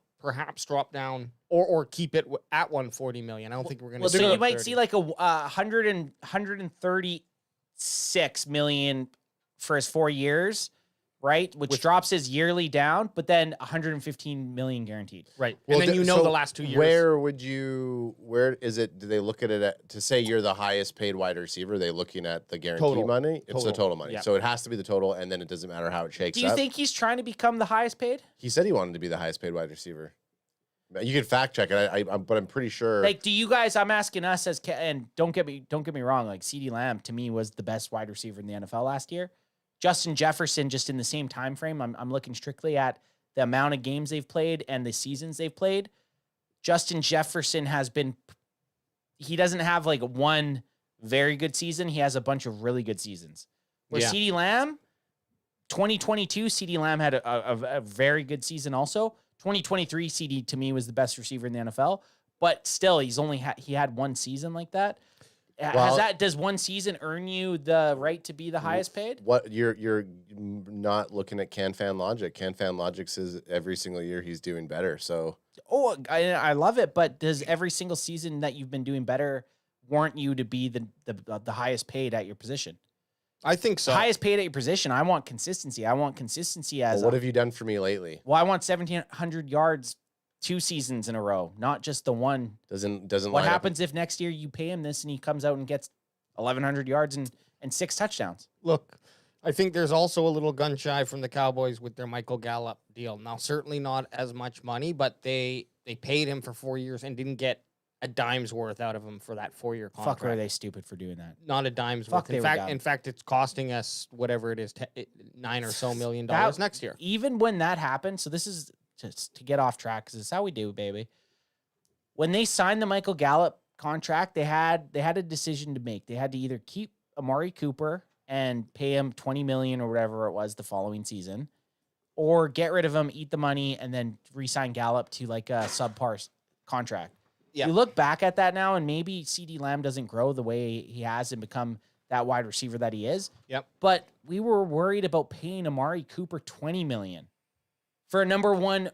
down or keep it at $140 million. I don't think we're going to. So you might see like a $136 million for his 4 years, right? Which drops his yearly down, but then $115 million guaranteed. Right. Well, and then the last 2 years. Where is it? Do they look at it to say you're the highest paid wide receiver? Are they looking at the guarantee money? It's the total money. Yeah. So it has to be the total, and then it doesn't matter how it shakes up. Do you think he's trying to become the highest paid? He said he wanted to be the highest paid wide receiver. You can fact check it, but I'm pretty sure. Like, do you guys? I'm asking us and don't get me wrong. Like, Ceedee Lamb to me was the best wide receiver in the NFL last year. Justin Jefferson, just in the same time frame. I'm looking strictly at the amount of games they've played and the seasons they've played. Justin Jefferson he doesn't have like one very good season. He has a bunch of really good seasons. Where Ceedee Lamb, 2022, Ceedee Lamb had a very good season also. 2023, CD to me was the best receiver in the NFL, but still, he had one season like that. Does one season earn you the right to be the highest paid? What you're not looking at CanFan Logic. CanFan Logic says every single year he's doing better. So I love it, but does every single season that you've been doing better warrant you to be the highest paid at your position? I think so. Highest paid at your position. I want consistency. I want consistency as. Well, what have you done for me lately? Well, I want 1,700 yards 2 seasons in a row, not just the one. Doesn't. What happens if next year you pay him this and he comes out and gets 1,100 yards and 6 touchdowns? Look, I think there's also a little gun shy from the Cowboys with their Michael Gallup deal. Now, certainly not as much money, but they paid him for 4 years and didn't get a dime's worth out of him for that 4-year contract. Fuck, are they stupid for doing that? Not a dime's worth. In fact, it's costing us whatever it is, $9 or so million next year. Even when that happened, so this is just to get off track because it's how we do, baby. When they signed the Michael Gallup contract, they had a decision to make. They had to either keep Amari Cooper and pay him $20 million or whatever it was the following season, or get rid of him, eat the money, and then re-sign Gallup to like a subpar contract. You look back at that now, and maybe Ceedee Lamb doesn't grow the way he has and become that wide receiver that he is. Yep. But we were worried about paying Amari Cooper $20 million. for a number one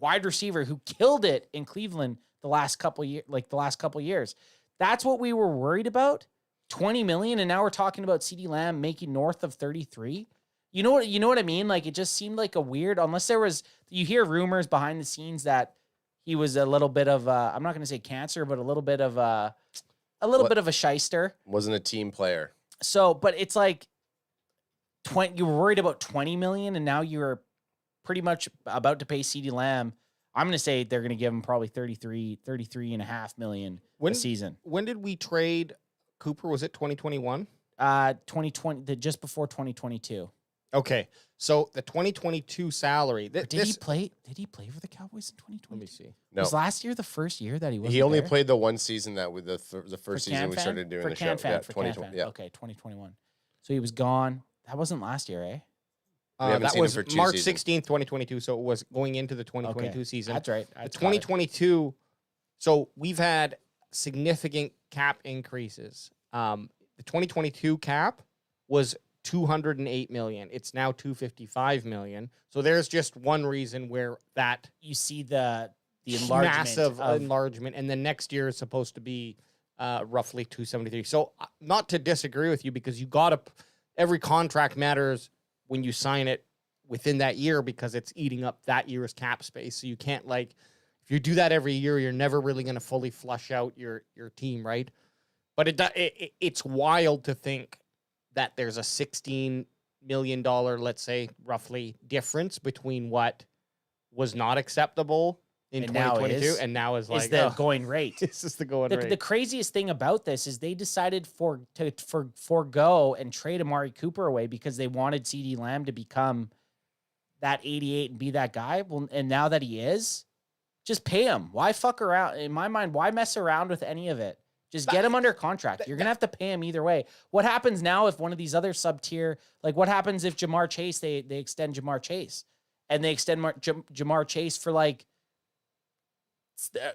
wide receiver who killed it in Cleveland the last couple years. That's what we were worried about. 20 million, and now we're talking about Ceedee Lamb making north of 33. You know what I mean? Like, it just seemed like a weird, unless there was, you hear rumors behind the scenes that he was a little bit of I'm not going to say cancer, but a little bit of a shyster. Wasn't a team player. So, but it's like you were worried about 20 million, and now you're pretty much about to pay Ceedee Lamb. I'm going to say they're going to give him probably 33.5 million a season. When did we trade Cooper? Was it 2021? 2020, just before 2022. Okay, so the 2022 salary. Did he play for the Cowboys in 2020? Let me see. No. Was last year the first year that he wasn't He only there? played the one season that with the first season we started doing the show. Yeah, 2020. Yeah. Okay, 2021. So he was gone. That wasn't last year, eh? That was March 16th, 2022. So it was going into the 2022 season. That's right. The 2022. So we've had significant cap increases. The 2022 cap was 208 million. It's now 255 million. So there's just one reason where that you see the enlargement, massive enlargement, and then next year is supposed to be roughly 273. So not to disagree with you, because you got to, every contract matters when you sign it within that year, because it's eating up that year's cap space. So you can't, like, if you do that every year, you're never really going to fully flush out your team, right? But it's wild to think that there's a $16 million, let's say, roughly difference between what was not acceptable in 2022 and now is like the going rate. This is the going rate. The craziest thing about this is they decided to forego and trade Amari Cooper away because they wanted Ceedee Lamb to become that 88 and be that guy. Well, and now that he is, just pay him. Why fuck around? In my mind, why mess around with any of it? Just get him under contract. You're going to have to pay him either way. What happens now if one of these other sub-tier, like what happens if Jamar Chase, they extend Jamar Chase and they extend Jamar Chase for like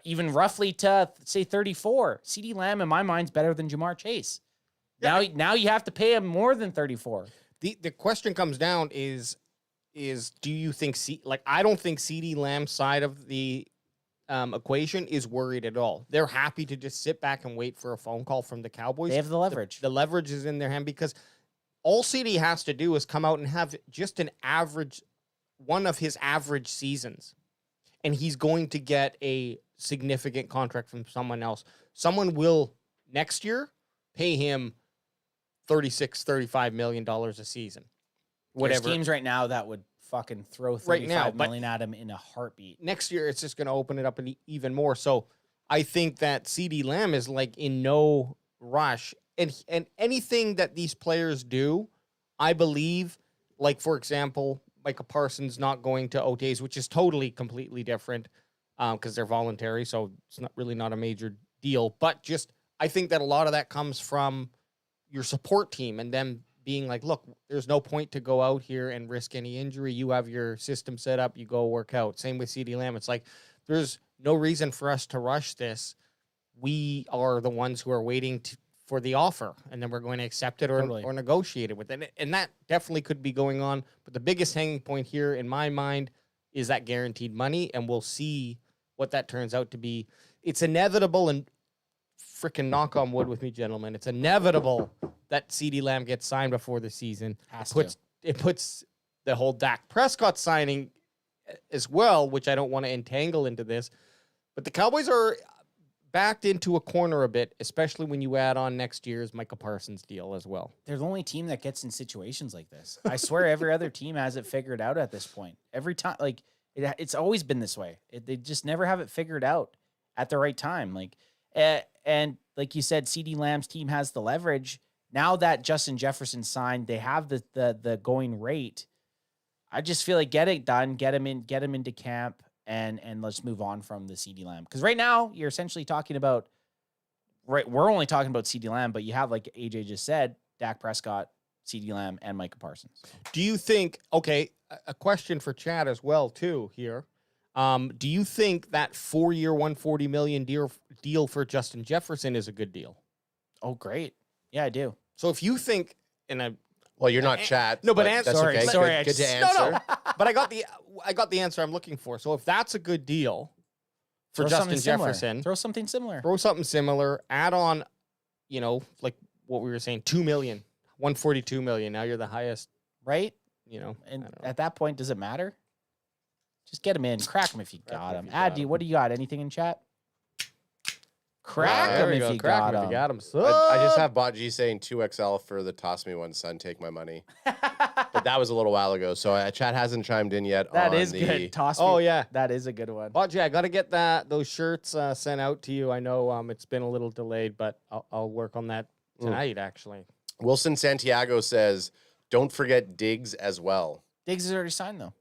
even roughly to say 34. Ceedee Lamb in my mind is better than Jamar Chase. Now you have to pay him more than 34. The question comes down is do you think I don't think Ceedee Lamb's side of the equation is worried at all. They're happy to just sit back and wait for a phone call from the Cowboys. They have the leverage. The leverage is in their hand, because all Ceedee has to do is come out and have just one of his average seasons, and he's going to get a significant contract from someone else. Someone will next year pay him $35 million a season. Whatever. There's teams right now that would fucking throw $35 million at him in a heartbeat. Next year, it's just going to open it up even more. So I think that Ceedee Lamb is like in no rush. And anything that these players do, I believe, like, for example, Micah Parsons not going to OTAs, which is totally, completely different because they're voluntary. So it's not a major deal. But just, I think that a lot of that comes from your support team and them being like, look, there's no point to go out here and risk any injury. You have your system set up, you go work out. Same with Ceedee Lamb. It's like, there's no reason for us to rush this. We are the ones who are waiting for the offer, and then we're going to accept it or negotiate it with it. And that definitely could be going on. But the biggest hanging point here in my mind is that guaranteed money, and we'll see what that turns out to be. It's inevitable, and freaking knock on wood with me, gentlemen. It's inevitable that Ceedee Lamb gets signed before the season. It puts the whole Dak Prescott signing as well, which I don't want to entangle into this. But the Cowboys are backed into a corner a bit, especially when you add on next year's Micah Parsons deal as well. They're the only team that gets in situations like this. I swear every other team has it figured out at this point. Every time, like, it's always been this way. They just never have it figured out at the right time. Like, and like you said, Ceedee Lamb's team has the leverage. Now that Justin Jefferson signed, they have the going rate. I just feel like get it done, get him into camp, and let's move on from the Ceedee Lamb. Because right now you're essentially talking about, we're only talking about Ceedee Lamb, but you have, like AJ just said, Dak Prescott, Ceedee Lamb, and Micah Parsons. Do you think, okay, a question for Chad as well too here. Do you think that 4-year, $140 million deal for Justin Jefferson is a good deal? Oh, great. Yeah, I do. So if you think, Well, you're not chat. No, but that's sorry, okay. sorry, Good to I answer. No. But I got the answer I'm looking for. So if that's a good deal for Throw Justin something similar. Jefferson, Throw something similar. throw something similar. Add on, like what we were saying, $2 million, $142 million. Now you're the highest, Right? And And at that point, does it matter? Just get him in. Crack him if you got him. Addy, what do you got? Anything in chat? Crack there him we if go. you Crack got him him. if you got him. I just have Bot G saying 2XL for the toss me one, son, take my money. But that was a little while ago, so chat hasn't chimed in yet. That on is the, good. Toss me. Oh, yeah. That is a good one. Botji, I got to get those shirts sent out to you. I know it's been a little delayed, but I'll work on that tonight, actually. Wilson Santiago says, don't forget Diggs as well. Diggs is already signed, though.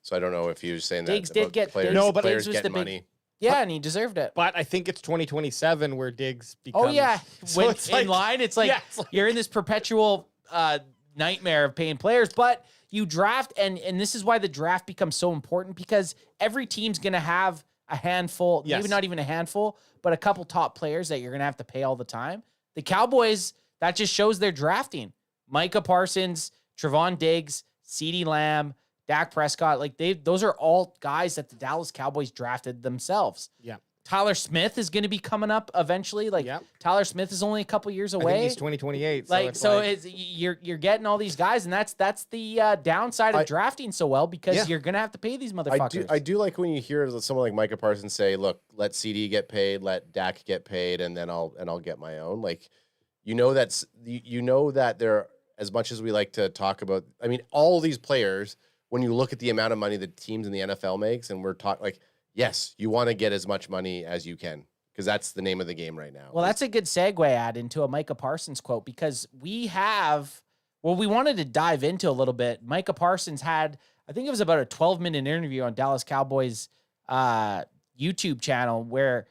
So I don't know if he was saying Diggs that did about get players, No, but players Diggs was getting the big- money. Yeah, and he deserved it. But I think it's 2027 where Diggs becomes... Oh, yeah. So When it's in line, it's like, yeah, it's like- you're in this perpetual nightmare of paying players, but you draft, and this is why the draft becomes so important, because every team's going to have a handful, Yes. maybe not even a handful, but a couple top players that you're going to have to pay all the time. The Cowboys, that just shows they're drafting. Micah Parsons, Trevon Diggs, Ceedee Lamb, Dak Prescott, those are all guys that the Dallas Cowboys drafted themselves. Yeah. Tyler Smith is going to be coming up eventually. Yep. Tyler Smith is only a couple years I away. think he's 2028. It's you're getting all these guys, and that's the downside of drafting so well, because you're gonna have to pay these motherfuckers. I do like when you hear someone like Micah Parsons say, "Look, let CD get paid, let Dak get paid, and then I'll get my own." Like, that there, as much as we like to talk about, I mean, all these players, when you look at the amount of money the teams in the NFL makes, and we're talking yes, you want to get as much money as you can, because that's the name of the game right now. Well, that's a good segue into a Micah Parsons quote, because we wanted to dive into a little bit. Micah Parsons had, I think it was about a 12-minute interview on Dallas Cowboys YouTube channel, where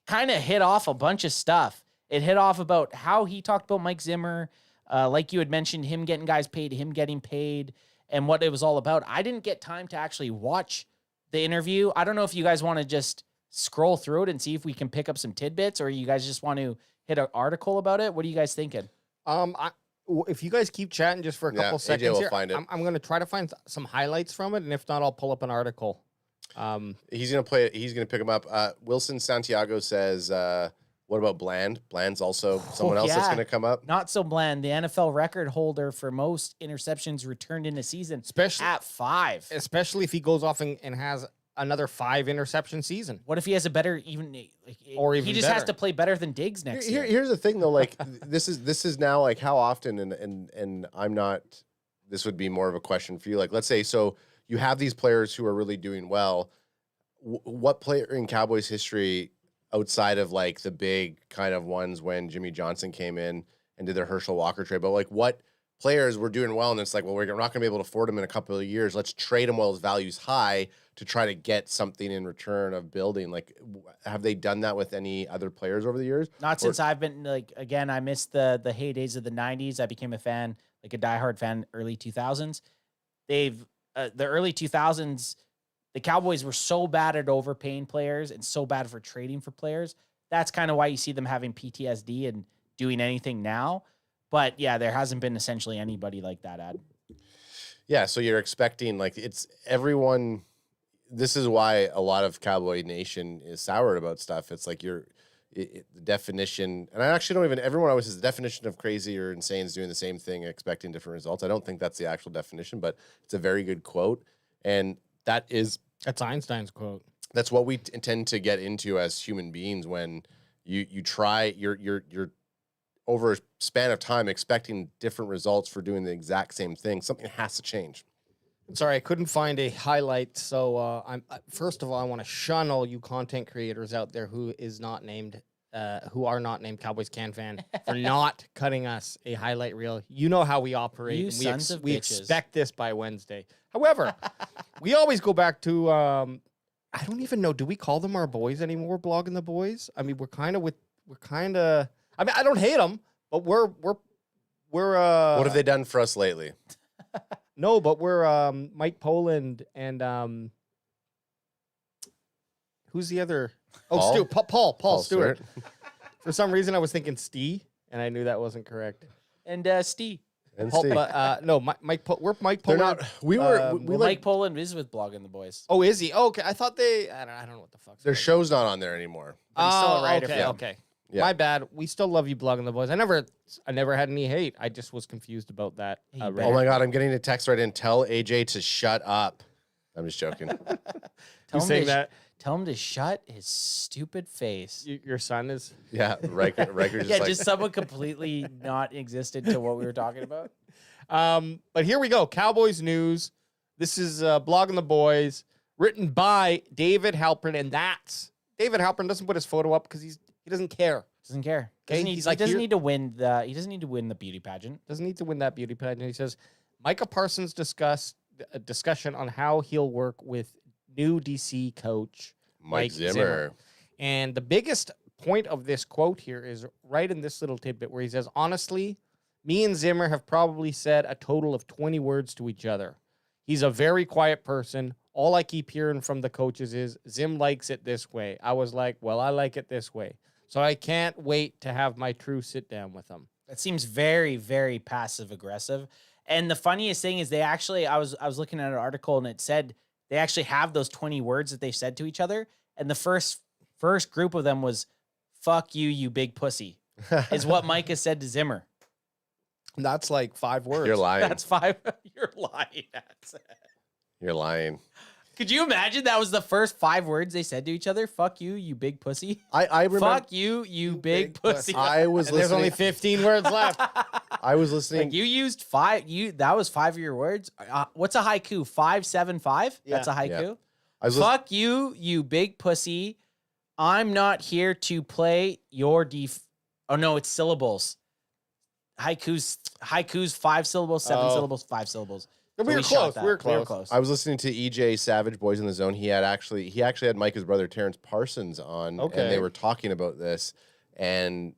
kind of hit off a bunch of stuff. It hit off about how he talked about Mike Zimmer, like you had mentioned, him getting guys paid, him getting paid, and what it was all about. I didn't get time to actually watch the interview. I don't know if you guys want to just scroll through it and see if we can pick up some tidbits, or you guys just want to hit an article about it. What are you guys thinking? If you guys keep chatting just for a couple seconds AJ will here, find it. I'm going to try to find some highlights from it, and if not, I'll pull up an article. He's gonna play it. He's gonna pick him up. Wilson Santiago says, "What about Bland? Bland's also someone else that's gonna come up." Not so Bland, the NFL record holder for most interceptions returned in a season, Especially at 5. Especially if he goes off and has another 5 interception season. What if he has a better, he just has to play better than Diggs next year. Here's the thing, though. This is now how often, and I'm not. This would be more of a question for you. Let's say so you have these players who are really doing well. What player in Cowboys history, outside of the big kind of ones when Jimmy Johnson came in and did their Herschel Walker trade, but what players were doing well, and it's we're not going to be able to afford them in a couple of years. Let's trade them while his value's high to try to get something in return of building. Have they done that with any other players over the years? Not since I've been again. I missed the heydays of the '90s. I became a fan, a diehard fan, early 2000s. The early 2000s. The Cowboys were so bad at overpaying players and so bad for trading for players. That's kind of why you see them having PTSD and doing anything now. But yeah, there hasn't been essentially anybody like that, Ad. Yeah, so you're expecting it's everyone. This is why a lot of Cowboy Nation is soured about stuff. It's the definition, and I actually don't even. Everyone always says the definition of crazy or insane is doing the same thing and expecting different results. I don't think that's the actual definition, but it's a very good quote, and that's Einstein's quote. That's what we tend to get into as human beings when you try you're over a span of time expecting different results for doing the exact same thing. Something has to change. Sorry, I couldn't find a highlight. So first of all, I want to shun all you content creators out there who are not named Cowboys Can Fan for not cutting us a highlight reel. You know how we operate. You and sons of we bitches. expect this by Wednesday. However, we always go back to I don't even know. Do we call them our boys anymore? Blogging the boys. I mean, we're kind of. I mean, I don't hate them, but we're. What have they done for us lately? No, but we're Mike Poland and who's the other? Oh, Paul Stewart. For some reason, I was thinking Stee, and I knew that wasn't correct. And Steve. And Paul, Steve. no, Mike. We're Mike They're Pollard. not. We were. We Well, like. Mike Poland is with Blogging the Boys. Oh, is he? Oh, okay, I thought they. I don't know what the fuck's. Their show's not on there anymore. But he's still a writer okay, for them. okay. Yeah. My bad. We still love you, Blogging the Boys. I never had any hate. I just was confused about that. Hey, uh, you Oh my God, I'm getting a text right in. Tell AJ to shut up. I'm just joking. Who's saying that? Tell him to shut his stupid face. Your son is. Yeah, Riker just Yeah, like. just someone completely not existent to what we were talking about. But here we go. Cowboys news. This is Blogging the Boys, written by David Halpern, and that's David Halpern doesn't put his photo up because he doesn't care. Doesn't care. Okay, Doesn't need, he's like, he doesn't here- need to win the. He doesn't need to win the beauty pageant. Doesn't need to win that beauty pageant. He says Micah Parsons discussed a discussion on how he'll work with new DC coach Mike Zimmer. And the biggest point of this quote here is right in this little tidbit where he says, honestly, me and Zimmer have probably said a total of 20 words to each other. He's a very quiet person. All I keep hearing from the coaches is Zim likes it this way. I was like, well, I like it this way. So I can't wait to have my true sit down with him. That seems very, very passive aggressive. And the funniest thing is they actually, I was looking at an article and it said they actually have those 20 words that they said to each other. And the first group of them was, fuck you, you big pussy, is what Micah said to Zimmer. That's like 5 words. You're lying. That's 5. You're lying. You're lying. Could you imagine that was the first 5 words they said to each other? Fuck you, you big pussy. I remember. Fuck you, you big pussy. I was And there's listening. only 15 words left. I was listening. Like you used 5. That was 5 of your words. What's a haiku? 575. Yeah. That's a haiku. Yeah. I was Fuck you, you big pussy. I'm not here to play your Oh no, it's syllables. Haikus 5 syllables, 7 syllables, 5 syllables. We So were shot close. that. We were close. I was listening to EJ Savage, Boys in the Zone. He actually had Micah's brother Terrence Parsons on, Okay. and they were talking about this and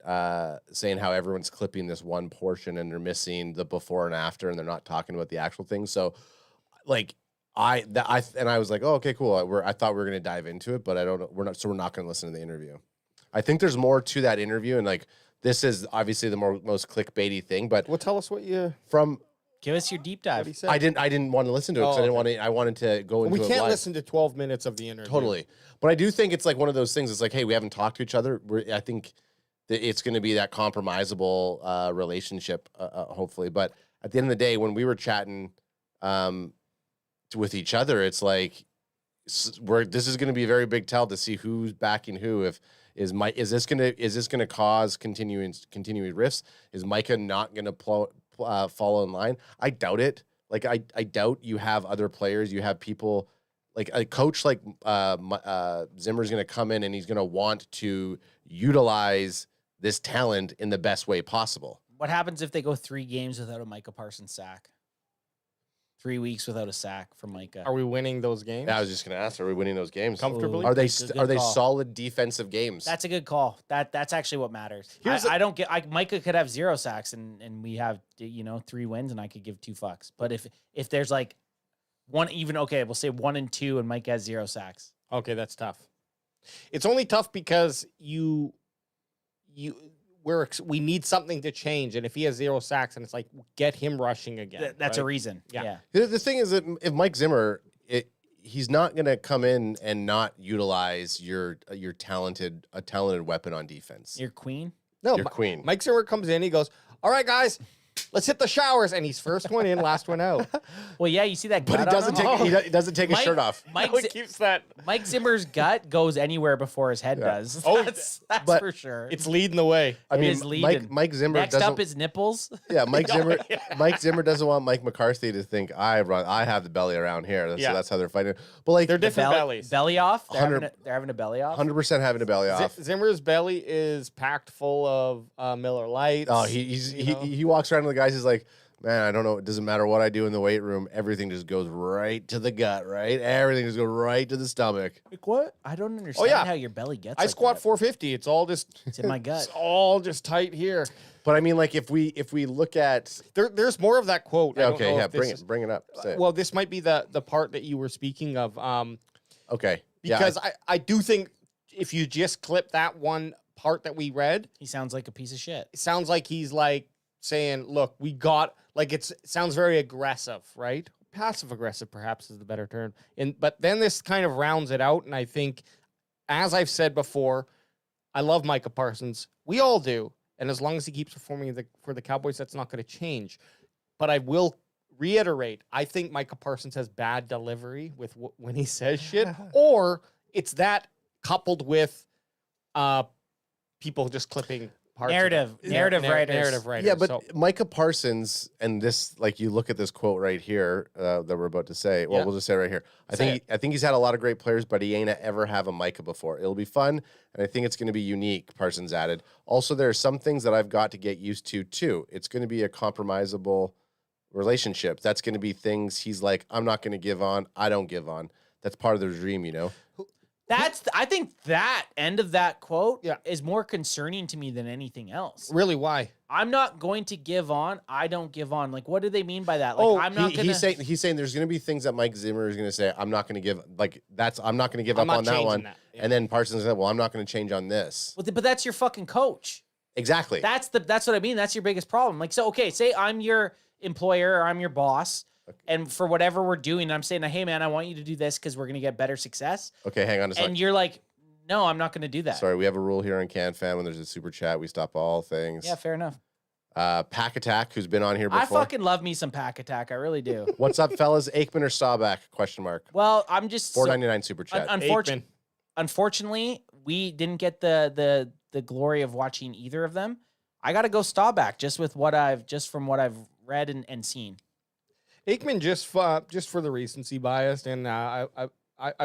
saying how everyone's clipping this one portion and they're missing the before and after, and they're not talking about the actual thing. So, like, I was like, oh, okay, cool. I thought we were gonna dive into it, but I don't know. We're not gonna listen to the interview. I think there's more to that interview, and like this is obviously the most clickbaity thing. But Well, tell us what you Give us your deep what dive. he said. I didn't want to listen to it because Oh, I didn't okay. want to. I wanted to go into We it can't live. listen to 12 minutes of the interview. Totally. But I do think it's like one of those things. It's like, hey, we haven't talked to each other. I think that it's going to be that compromisable relationship, hopefully. But at the end of the day, when we were chatting with each other, it's like this is going to be a very big tell to see who's backing who. Is this going to cause continuing rifts? Is Micah not going to follow in line? I doubt it. Like I doubt you have other players. You have people like a coach like Zimmer's going to come in and he's going to want to utilize this talent in the best way possible. What happens if they go 3 games without a Micah Parsons sack? 3 weeks without a sack from Micah. Are we winning those games? I was just going to ask: are we winning those games Comfortably? Are they Good are they call. solid defensive games? That's a good call. That's actually what matters. Here's I don't get. Micah could have 0 sacks and we have 3 wins and I could give 2 fucks. But if there's like one even we'll say 1 and 2 and Mike has 0 sacks. Okay, that's tough. It's only tough because we need something to change, and if he has 0 sacks, and it's like get him rushing again. That's a right? reason. Yeah. Yeah. The thing is that if Mike Zimmer, he's not going to come in and not utilize your talented weapon on defense. Your queen. No, Your queen. Mike Zimmer comes in, he goes, "All right, guys, let's hit the showers," and he's first one in, last one out. Well, yeah, you see that But gut he doesn't on him? take he doesn't take his shirt off. Keeps that. Mike Zimmer's gut goes anywhere before his head does. Oh, that's but for sure. It's leading the way. I It mean, is leading. Mike Zimmer Next doesn't. up is nipples. Yeah, Mike Zimmer doesn't want Mike McCarthy to think I have the belly around here. So that's how they're fighting. But like They're different bellies. Belly off. They're 100 having a belly off. 100% having a belly off. Zimmer's belly is packed full of Miller Lights. Oh, he walks around to the guys. He's like, man, I don't know. It doesn't matter what I do in the weight room. Everything just goes right to the gut, right? Everything just goes right to the stomach. Like what? I don't understand yeah. how your belly gets. I like squat that. 450. It's all just It's in my gut. It's all just tight here. But I mean, like if we look at There's more of that quote. I don't know if this is- bring it up. Say it. Well, this might be the part that you were speaking of. Okay, Because I do think if you just clip that one part that we read, He sounds like a piece of shit. it sounds like he's like saying, look, we got, like, it sounds very aggressive, right? Passive aggressive, perhaps, is the better term. But then this kind of rounds it out, and I think, as I've said before, I love Micah Parsons. We all do. And as long as he keeps performing for the Cowboys, that's not going to change. But I will reiterate, I think Micah Parsons has bad delivery with when he says shit, or it's that coupled with people just clipping parts Narrative writers. Yeah, but Micah Parsons, and this, like, you look at this quote right here that we're about to say. Well, we'll just say it right here. I think he's had a lot of great players, but he ain't ever have a Micah before. It'll be fun, and I think it's going to be unique. Parsons added. Also, there are some things that I've got to get used to too. It's going to be a compromisable relationship. That's going to be things he's like, I'm not going to give on. I don't give on. That's part of their dream, you know. I think that end of that quote is more concerning to me than anything else. Really, why? I'm not going to give on. I don't give on. Like, what do they mean by that? Like, I'm not going to. He's saying there's going to be things that Mike Zimmer is going to say. I'm not going to give. Like, I'm not going to give up on that one. Yeah. And then Parsons said, well, I'm not going to change on this. But that's your fucking coach. Exactly. That's what I mean. That's your biggest problem. Like, so okay, say I'm your employer or I'm your boss. And for whatever we're doing, I'm saying, hey, man, I want you to do this because we're going to get better success. Okay, hang on a second. And you're like, no, I'm not going to do that. Sorry, we have a rule here on CanFan. When there's a super chat, we stop all things. Yeah, fair enough. Pack Attack, who's been on here before. I fucking love me some Pack Attack. I really do. What's up, fellas? Aikman or Staubach? Question mark. Well, I'm just... $4.99 super chat. Unfortunately, we didn't get the glory of watching either of them. I got to go Staubach just from what I've read and seen. Aikman just for the recency bias, and I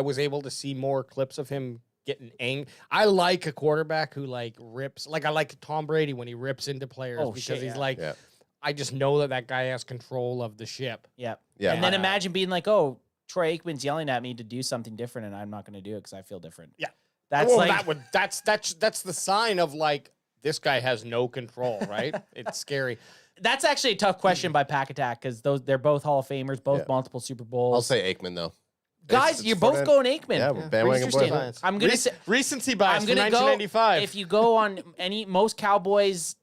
was able to see more clips of him getting angry. I like a quarterback who like rips, like I like Tom Brady when he rips into players because he's like, I just know that guy has control of the ship. Yeah. And then imagine being like, oh, Troy Aikman's yelling at me to do something different, and I'm not going to do it because I feel different. Yeah, that's that's the sign of like this guy has no control, right? It's scary. That's actually a tough question by Pack Attack because they're both Hall of Famers, both multiple Super Bowls. I'll say Aikman though. Guys, you're both going Aikman. Yeah, bandwagon boys. I'm gonna say recency bias. I'm gonna 1995. Go. If you go on most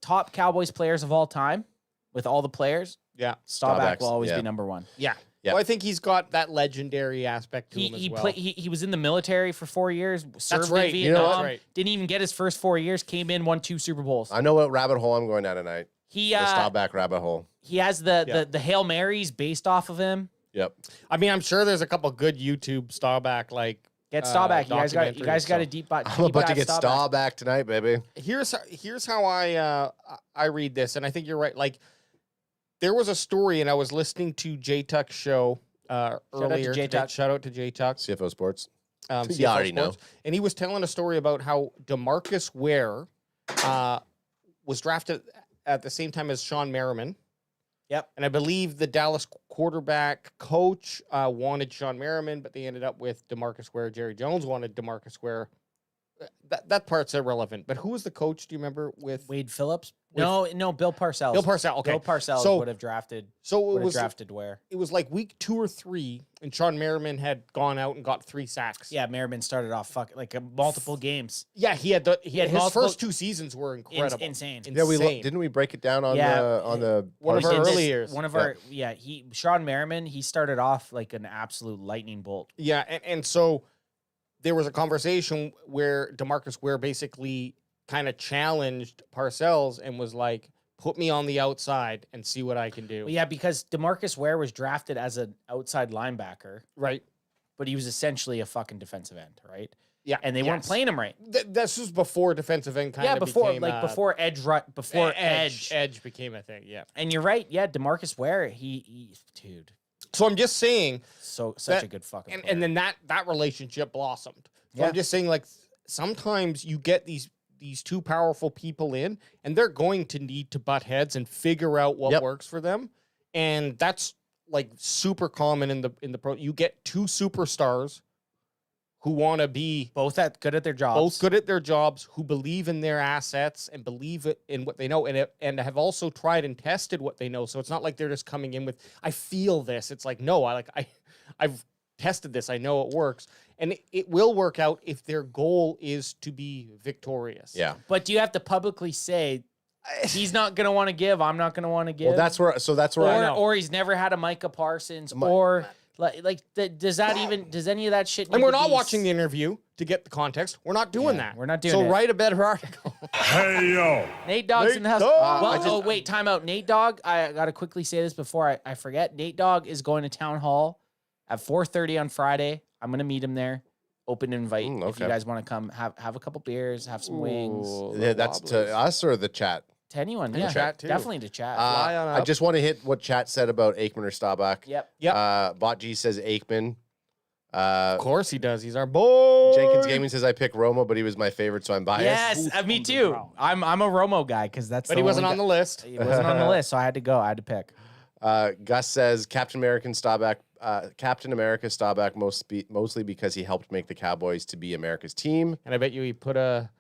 top Cowboys players of all time, with all the players, Staubach will always be number one. Yeah. Well, I think he's got that legendary aspect to him as well. He was in the military for 4 years. Served right. in Vietnam. Didn't even get his first 4 years. Came in, won 2 Super Bowls. I know what rabbit hole I'm going down tonight. The Staubach rabbit hole. He has the Hail Marys based off of him. Yep. I mean, I'm sure there's a couple good YouTube Staubach like. Get Staubach. You guys got a deep dive. I'm about to get Staubach tonight, baby. Here's how I read this, and I think you're right. Like, there was a story, and I was listening to J Tuck's show earlier. Shout out to J Tuck. CFO Sports. CFO you already Sports. know. And he was telling a story about how DeMarcus Ware was drafted at the same time as Sean Merriman. Yep. And I believe the Dallas quarterback coach wanted Sean Merriman, but they ended up with DeMarcus Ware. Jerry Jones wanted DeMarcus Ware. That part's irrelevant. But who was the coach, do you remember, with Wade Phillips? No, Bill Parcells. Bill Parcells, okay. Bill Parcells would have drafted. Drafted Ware. It was like week 2 or 3, and Sean Merriman had gone out and got 3 sacks. Yeah, Merriman started off multiple games. Yeah, he had his first 2 seasons were incredible, insane. Yeah, didn't we break it down on the one of our early years? Sean Merriman, he started off like an absolute lightning bolt. Yeah, and so there was a conversation where DeMarcus Ware basically kind of challenged Parcells and was like, put me on the outside and see what I can do. Well, yeah, because DeMarcus Ware was drafted as an outside linebacker. Right. But he was essentially a fucking defensive end, right? Yeah. And they weren't playing him right. This was before defensive end kind of became... before edge became a thing, yeah. And you're right, yeah, DeMarcus Ware, dude. So I'm just saying... Such a good fucking player. And then that relationship blossomed. So I'm just saying, like, sometimes you get these 2 powerful people in, and they're going to need to butt heads and figure out what works for them. And that's like super common in the pro. You get 2 superstars who want to be both good at their jobs, who believe in their assets and believe in what they know, and have also tried and tested what they know. So it's not like they're just coming in with, I feel this. It's like, no, I've tested this. I know it works. And it will work out if their goal is to be victorious. Yeah. But do you have to publicly say, He's not gonna want to give. I'm not gonna want to give. Well, that's where I know. Or he's never had a Micah Parsons, or does any of that shit? And we're not watching the interview to get the context. We're not doing that. We're not doing so it. write a better article. Hey, yo. Nate Dogg's in the house. Dogg! Wait, time out. Nate Dogg, I got to quickly say this before I forget. Nate Dogg is going to Town Hall at 4:30 on Friday. I'm going to meet him there. Open invite if you guys want to come have a couple beers, have some wings. Yeah, that's to us or the chat? To anyone, And yeah. chat, too. Definitely to chat. I just want to hit what chat said about Aikman or Staubach. Yep. Bot G says Aikman. Of course he does. He's our boy. Jenkins Gaming says I pick Romo, but he was my favorite, so I'm biased. Yes, me too. I'm a Romo guy because that's. But he wasn't on the list. He wasn't on the list, so I had to go. I had to pick. Gus says Captain America Staubach mostly because he helped make the Cowboys to be America's team. And I bet you he put a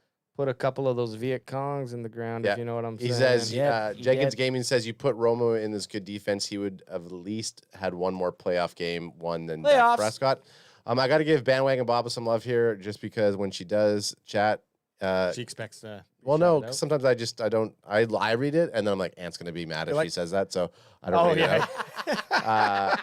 couple of those Viet Congs in the ground, if you know what I'm saying. He says, Yep, Jenkins Gaming says, you put Romo in this good defense, he would have at least had one more playoff game won than Dak Prescott. I got to give Bandwagon Baba some love here, just because when she does chat, she expects to. Well, no, 'cause sometimes I read it, and then I'm like, Ant's going to be mad if she says that, so I don't read it out.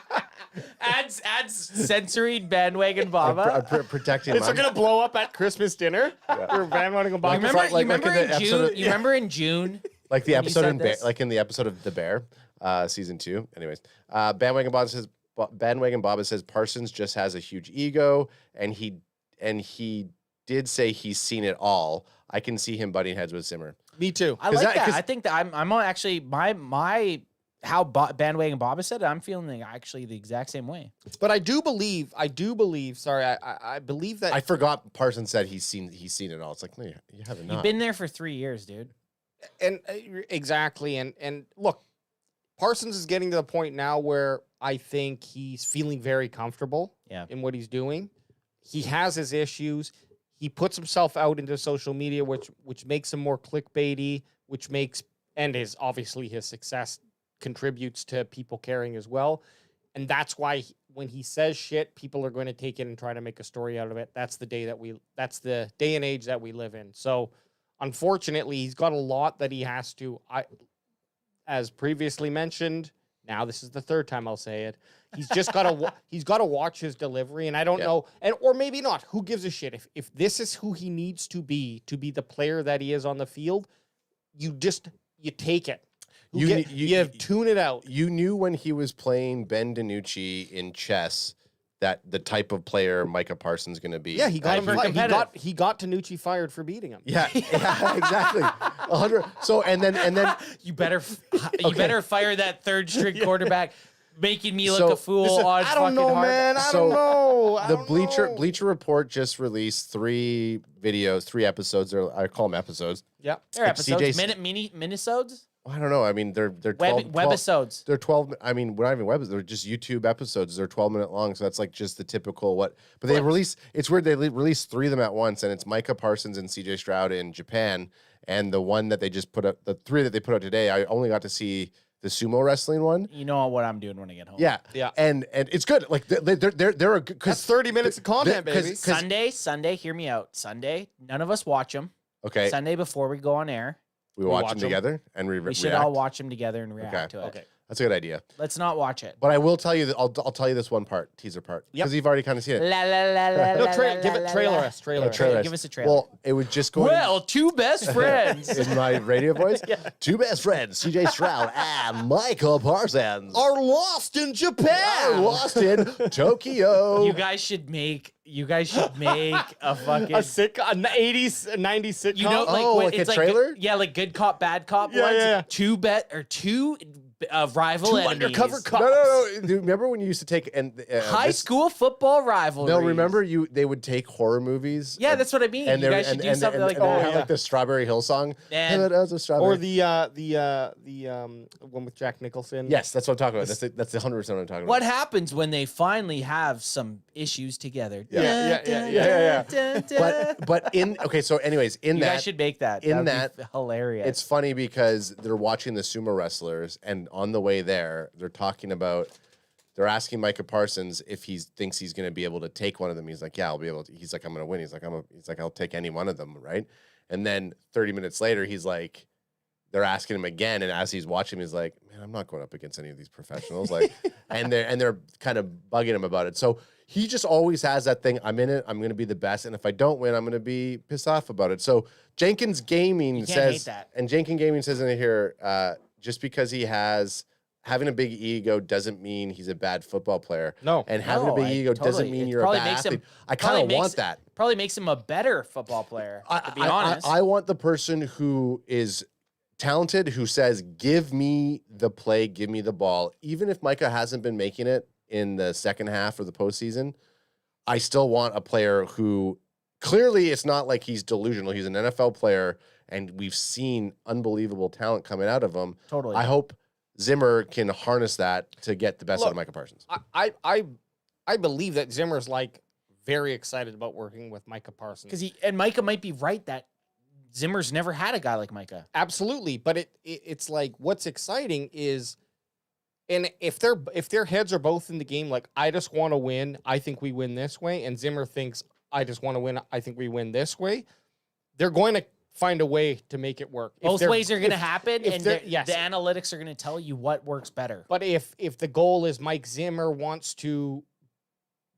Adds censoring Bandwagon Baba. I'm protecting It's going to blow up at Christmas dinner. For Bandwagon Baba. You remember in June? Like the when you episode said in Bear, this? like in the episode of The Bear, season 2. Anyways, Bandwagon Baba says Parsons just has a huge ego, and he did say he's seen it all. I can see him butting heads with Zimmer. Me too. I like that. I think that I'm actually my how Bandwagon Baba said it. I'm feeling actually the exact same way. But I do believe. Sorry, I believe that. I forgot Parsons said he's seen it all. It's like, no, you haven't. You've been there for 3 years, dude. And exactly. And look, Parsons is getting to the point now where I think he's feeling very comfortable in what he's doing. He has his issues. He puts himself out into social media, which makes him more clickbaity, and obviously his success contributes to people caring as well. And that's why when he says shit, people are going to take it and try to make a story out of it. That's the day and age that we live in. So unfortunately, he's got a lot that he has to, as previously mentioned, now this is the third time I'll say it. He's just got to he's got to watch his delivery, and I don't know, or maybe not. Who gives a shit if this is who he needs to be the player that he is on the field? You take it. You tune it out. You knew when he was playing Ben DiNucci in chess that the type of player Micah Parsons going to be. Yeah, he got DiNucci fired for beating him. Yeah, exactly. 100. So and then you better fire that third string quarterback, making me look a fool. I don't know, man. I don't know. The Bleacher Report just released 3 episodes. I call them episodes. Yep, they're episodes. Minisodes. I don't know. I mean, they're 12 webisodes. They're 12. I mean, we're not even webs. They're just YouTube episodes. They're 12-minute long. So that's like just the typical what. But they release. It's weird. They release 3 of them at once, and it's Micah Parsons and CJ Stroud in Japan, and the one that they just put up, the 3 that they put out today. I only got to see the sumo wrestling one. You know what I'm doing when I get home. Yeah. And it's good. Like they're a good. That's 30 minutes of content, baby. Sunday. Hear me out. Sunday. None of us watch them. Okay. Sunday before we go on air. We watch them together and we should all watch them together and react to it. Okay. That's a good idea. Let's not watch it. But I will tell you that I'll tell you this one teaser part because you've already kind of seen it. Give it trailer. Give us a trailer. Well, it would just go. Well, 2 best friends in my radio voice. 2 best friends, CJ Stroud and Michael Parsons, are lost in Japan. Are lost in Tokyo. You guys should make a fucking an 80s 90s sitcom. You know, like it's a trailer. Like good cop, bad cop ones. Yeah. Two rival 2 enemies. undercover cops. No. Remember when you used to take high school football rivalry? No, remember they would take horror movies. Yeah, that's what I mean. You guys should do something like that. Like the Strawberry Hill song. And, or the one with Jack Nicholson. Yes, that's what I'm talking about. That's the 100% what I'm talking about. What happens when they finally have some issues together? Yeah. But so anyways, you guys should make that. That'd be hilarious. It's funny because they're watching the sumo wrestlers, and on the way there, they're asking Micah Parsons if he thinks he's going to be able to take one of them. He's like, yeah, I'll be able to. He's like, I'm going to win. He's like, I'll take any one of them, right? And then 30 minutes later, he's like, they're asking him again, and as he's watching, he's like, "Man, I'm not going up against any of these professionals." Like, and they're kind of bugging him about it. So he just always has that thing. I'm in it. I'm going to be the best, and if I don't win, I'm going to be pissed off about it. So Jenkins Gaming says, and Jenkins Gaming says in here, just because he has having a big ego doesn't mean he's a bad football player. No, and having a big ego doesn't mean you're a bad athlete. I kind of want that. Probably makes him a better football player. To be honest, I want the person who is talented, who says, "Give me the play, give me the ball." Even if Micah hasn't been making it in the second half of the postseason, I still want a player who clearly it's not like he's delusional. He's an NFL player, and we've seen unbelievable talent coming out of him. Totally. I hope Zimmer can harness that to get the best out of Micah Parsons. I believe that Zimmer's like very excited about working with Micah Parsons. Because Micah might be right that Zimmer's never had a guy like Micah. Absolutely, but it's like what's exciting is, and if their heads are both in the game, like I just want to win, I think we win this way, and Zimmer thinks I just want to win, I think we win this way, they're going to find a way to make it work. Both ways are going to happen, and the yes. analytics are going to tell you what works better. But if the goal is Mike Zimmer wants to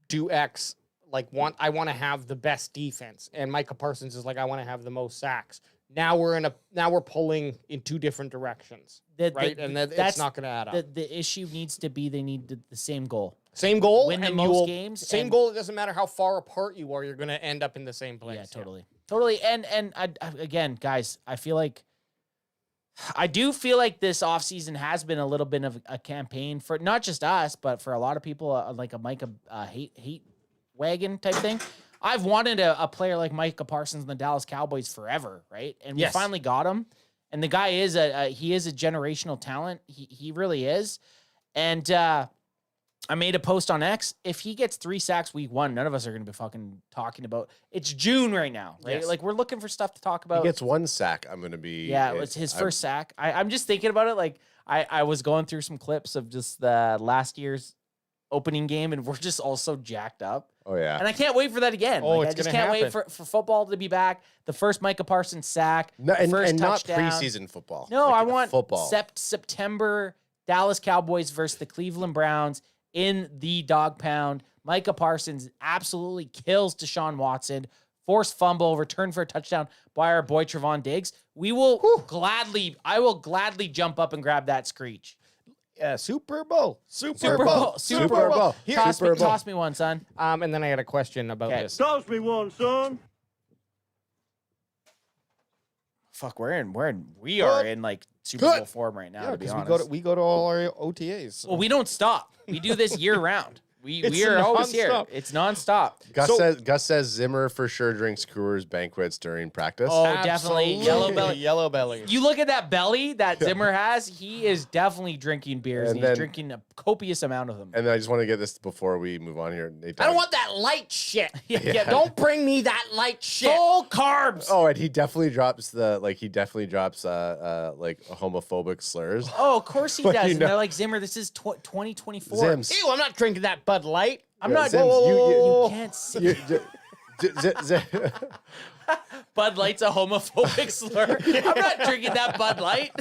do X, like I want to have the best defense, and Micah Parsons is like I want to have the most sacks. Now we're pulling in two different directions, right? And it's not going to add up. The issue needs to be they need the same goal. Same goal, win the most games. Same goal. It doesn't matter how far apart you are. You're going to end up in the same place. Yeah, totally. And again, guys, I do feel like this offseason has been a little bit of a campaign for not just us, but for a lot of people, like a Micah hate wagon type thing. I've wanted a player like Micah Parsons in the Dallas Cowboys forever, right? And we finally got him. And the guy is he is a generational talent. He really is. And I made a post on X. If he gets 3 sacks week 1, none of us are going to be fucking talking about. It's June right now, right? Yes. Like we're looking for stuff to talk about. He gets 1 sack. I'm going to be. Yeah, it was his first sack. I'm just thinking about it. Like I was going through some clips of just the last year's opening game, and we're just all so jacked up. Oh yeah. And I can't wait for that again. Oh, like, it's I just gonna can't wait happen. for football to be back. The first Micah Parsons sack. And first not touchdown. preseason football. No, Like I want football. September Dallas Cowboys versus the Cleveland Browns in the dog pound. Micah Parsons absolutely kills Deshaun Watson. Forced fumble, return for a touchdown by our boy Trevon Diggs. I will gladly jump up and grab that screech. Super Bowl. Super Bowl. Toss me one, son. And then I had a question about this. Toss me one, son. Fuck, we are in like Super Bowl form right now, to be honest. We go to all our OTAs. So. Well, we don't stop. We do this year round. We It's are always here. nonstop. It's nonstop. Gus says Zimmer for sure drinks Coors banquets during practice. Oh, definitely. Yellow belly. Yellow belly. You look at that belly that Zimmer has, he is definitely drinking beers, and he's drinking a copious amount of them. And then I just want to get this before we move on here. Nate I don't want that light shit. Yeah. Don't bring me that light shit. Full carbs. Oh, and he definitely drops like homophobic slurs. Oh, of course he But does. you And know- they're like, Zimmer, this is 2024. Zims. Ew, I'm not drinking that Bud Light. I'm not. Zims, you can't see. Bud Light's a homophobic slur. I'm not drinking that Bud Light.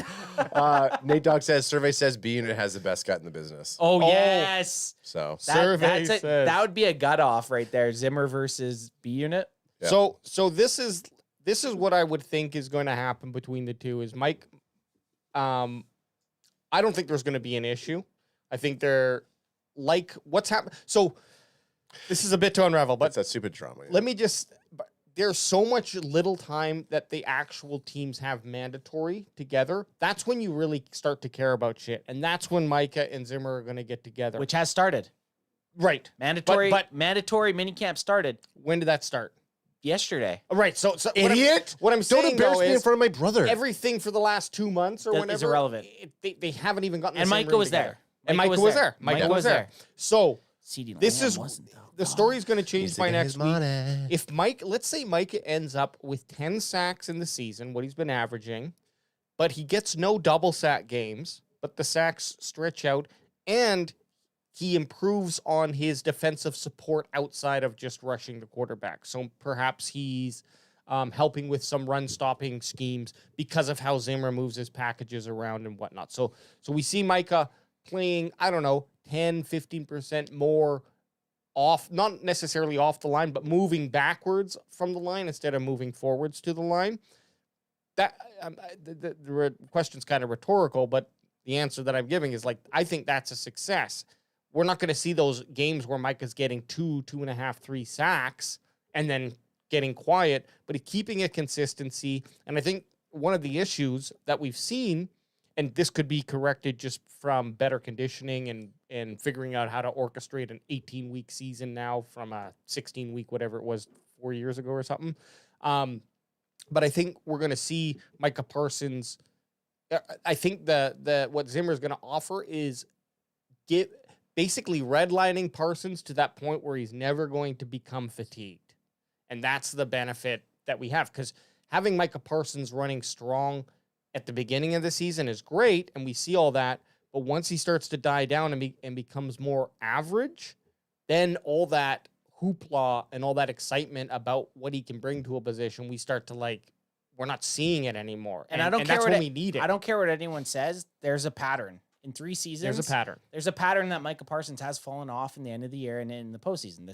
Nate Dogg says survey says B Unit has the best gut in the business. Oh, yes. So That would be a gut off right there. Zimmer versus B Unit. Yeah. So this is what I would think is going to happen between the two is Mike. I don't think there's going to be an issue. I think they're like what's happened. So this is a bit to unravel, but that's that stupid drama. let me just. There's so much little time that the actual teams have mandatory together. That's when you really start to care about shit, and that's when Micah and Zimmer are going to get together. Which has started. Right. Mandatory minicamp started When did that start? yesterday. Right. So Idiot. What I'm Don't saying embarrass though me in is front of my brother. everything for the last 2 months or That whenever is irrelevant. They haven't even gotten. And the same Micah room was together. there. And Micah was there. Micah was there. So Ceedee this Lamb is wasn't, though. the story's going to change by next week. Money. If let's say Micah ends up with 10 sacks in the season, what he's been averaging, but he gets no double sack games, but the sacks stretch out, and he improves on his defensive support outside of just rushing the quarterback. So perhaps he's helping with some run-stopping schemes because of how Zimmer moves his packages around and whatnot. So we see Micah playing, I don't know, 10, 15% more off, not necessarily off the line, but moving backwards from the line instead of moving forwards to the line. That the question's kind of rhetorical, but the answer that I'm giving is like, I think that's a success. We're not going to see those games where Micah's getting 2.5, 3 sacks and then getting quiet, but he's keeping a consistency. And I think one of the issues that we've seen, and this could be corrected just from better conditioning and figuring out how to orchestrate an 18-week season now from a 16-week, whatever it was 4 years ago or something. But I think we're going to see Micah Parsons. I think what Zimmer's going to offer is basically redlining Parsons to that point where he's never going to become fatigued. And that's the benefit that we have, because having Micah Parsons running strong at the beginning of the season is great, and we see all that. But once he starts to die down and becomes more average, then all that hoopla and all that excitement about what he can bring to a position, we start to we're not seeing it anymore. And I don't care that's what when we need it. I don't care what anyone says. There's a pattern. In 3 seasons, There's a pattern. There's a pattern that Micah Parsons has fallen off in the end of the year and in the postseason.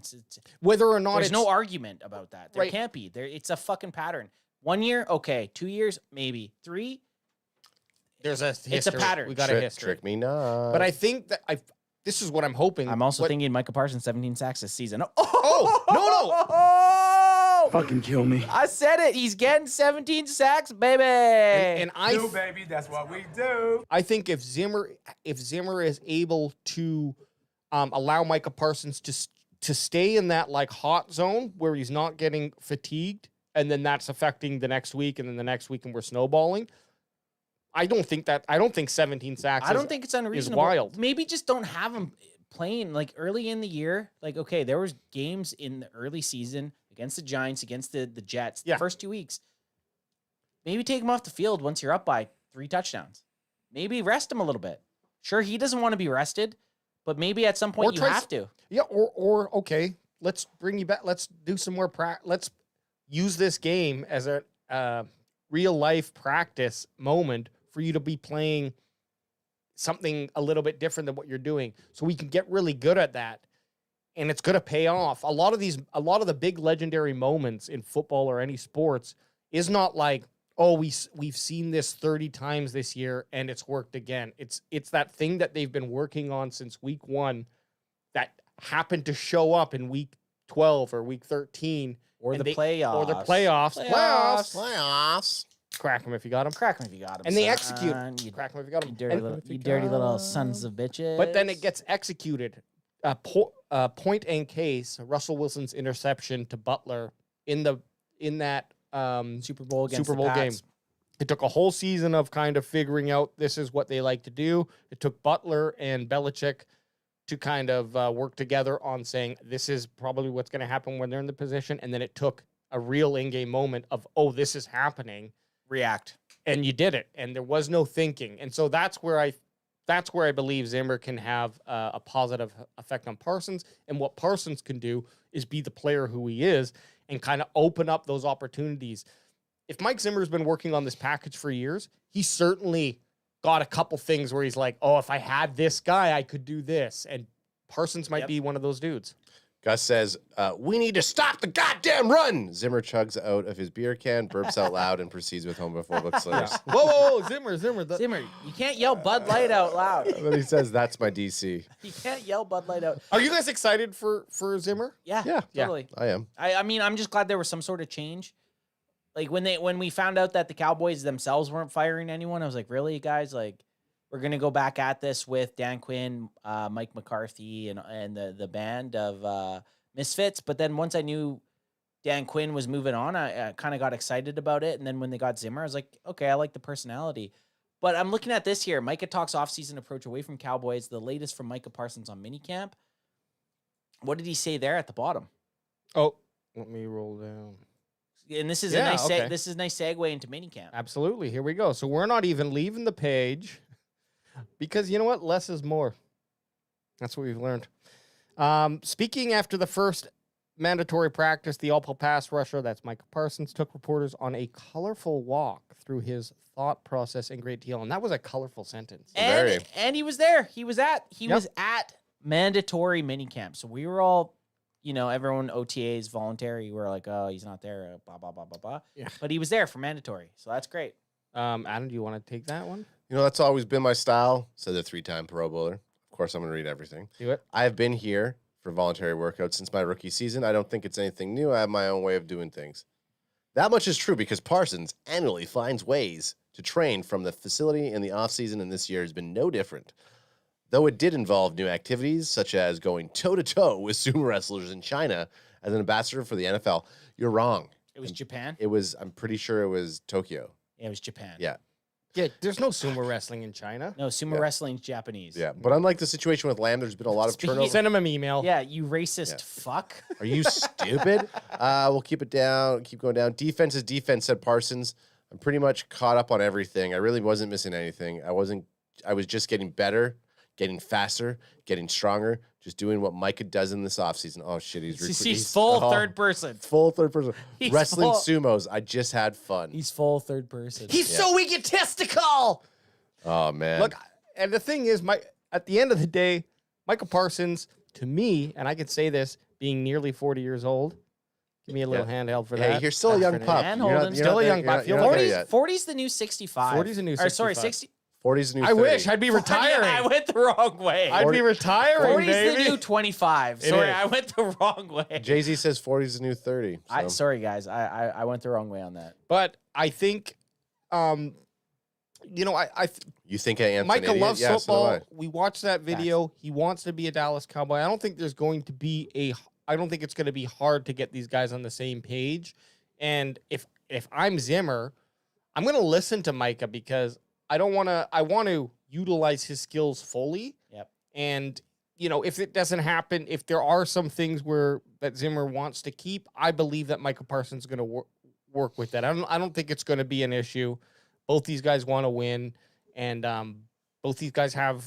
Whether or not there's no argument about that. There Right. can't be. It's a fucking pattern. 1 year, okay. 2 years, maybe. 3, there's a history. It's a pattern. We got a history. Trick me not. But I think that this is what I'm hoping. I'm also thinking Micah Parsons 17 sacks this season. Oh, no. Fucking kill me. I said it. He's getting 17 sacks, baby. And baby, that's what we do. I think if Zimmer is able to allow Micah Parsons to stay in that hot zone where he's not getting fatigued, and then that's affecting the next week, and then the next week, and we're snowballing. I don't think 17 sacks. I don't think it's unreasonable. Is wild. Maybe just don't have him playing early in the year. Okay, there was games in the early season against the Giants, against the Jets, the first 2 weeks. Maybe take him off the field once you're up by 3 touchdowns. Maybe rest him a little bit. Sure, he doesn't want to be rested, but maybe at some point you have to. Yeah, or okay, let's bring you back. Let's do some more let's use this game as a real life practice moment for you to be playing something a little bit different than what you're doing, so we can get really good at that. And it's going to pay off. A lot of the big legendary moments in football or any sports is not we've seen this 30 times this year and it's worked again. It's that thing that they've been working on since week 1 that happened to show up in week 12 or week 13 or the playoffs. Playoffs. Crack them if you got them. Crack them if you got them. And they execute. Crack them if you got them. You dirty little sons of bitches. But then it gets executed. Point and case, Russell Wilson's interception to Butler in that Super Bowl game. It took a whole season of kind of figuring out this is what they like to do. It took Butler and Belichick to kind of work together on saying this is probably what's going to happen when they're in the position. And then it took a real in-game moment of, oh, this is happening. React. And you did it. And there was no thinking. And so that's where I believe Zimmer can have a positive effect on Parsons. And what Parsons can do is be the player who he is and kind of open up those opportunities. If Mike Zimmer's been working on this package for years, he certainly got a couple things where he's like, oh, if I had this guy, I could do this. And Parsons might be one of those dudes. Gus says, we need to stop the goddamn run. Zimmer chugs out of his beer can, burps out loud, and proceeds with homophobic slurs. Whoa, Zimmer. Zimmer, you can't yell Bud Light out loud. But he says, that's my DC. You can't yell Bud Light out. Are you guys excited for Zimmer? Yeah, totally. I am. I mean, I'm just glad there was some sort of change. When we found out that the Cowboys themselves weren't firing anyone, I was like, really, guys? We're gonna go back at this with Dan Quinn, Mike McCarthy, and the band of misfits. But then once I knew Dan Quinn was moving on, I kind of got excited about it. And then when they got Zimmer, I was like, okay, I like the personality. But I'm looking at this here. Micah talks offseason approach away from Cowboys. The latest from Micah Parsons on minicamp. What did he say there at the bottom? Oh, let me roll down. And this is a nice this is a nice segue into minicamp. Absolutely. Here we go. So we're not even leaving the page. Because you know what? Less is more. That's what we've learned. Speaking after the first mandatory practice, the all-pro pass rusher, that's Micah Parsons, took reporters on a colorful walk through his thought process in great deal. And that was a colorful sentence. And he was there. He was at mandatory minicamp. So we were all, everyone OTAs voluntary. We were like, oh, he's not there, blah, blah, blah, blah, blah. Yeah. But he was there for mandatory. So that's great. Adam, do you want to take that one? That's always been my style. Said the 3-time Pro Bowler. Of course, I'm going to read everything. Do it. I've been here for voluntary workouts since my rookie season. I don't think it's anything new. I have my own way of doing things. That much is true because Parsons annually finds ways to train from the facility in the offseason, and this year has been no different. Though it did involve new activities, such as going toe-to-toe with sumo wrestlers in China as an ambassador for the NFL. You're wrong. It was Japan? I'm pretty sure it was Tokyo. Yeah, it was Japan. Yeah. Yeah, there's no sumo wrestling in China. No, sumo wrestling's Japanese. Yeah, but unlike the situation with Lamb, there's been a lot of turnover. Send him an email. Yeah, you racist fuck. Are you stupid? We'll keep it down, keep going down. Defense is defense, said Parsons. I'm pretty much caught up on everything. I really wasn't missing anything. I was just getting better, getting faster, getting stronger, just doing what Micah does in this offseason. Oh, shit, he's full third person. Full third person. He's Wrestling full- sumos. I just had fun. He's full third person. He's so egotistical. Oh, man. Look, and the thing is, at the end of the day, Micah Parsons, to me, and I could say this, being nearly 40 years old, give me a little handheld for that. Hey, you're still a young pup. Still a young pup. 40's the new 65. 40's the new 65. Or, sorry, 60. 40's the new 30. I wish. I'd be retiring. I went the wrong way. I'd be retiring, 40's baby. the new 25. It Sorry, is. I went the wrong way. Jay-Z says 40's the new 30. So. Sorry, guys. I went the wrong way on that. But I think, You think I am Micah loves yeah, football. So do I. We watched that video. He wants to be a Dallas Cowboy. I don't think there's going to be I don't think it's going to be hard to get these guys on the same page. And if I'm Zimmer, I'm going to listen to Micah because I want to utilize his skills fully. Yep. And if it doesn't happen, if there are some things that Zimmer wants to keep, I believe that Micah Parsons is going to work with that. I don't think it's going to be an issue. Both these guys want to win, and both these guys have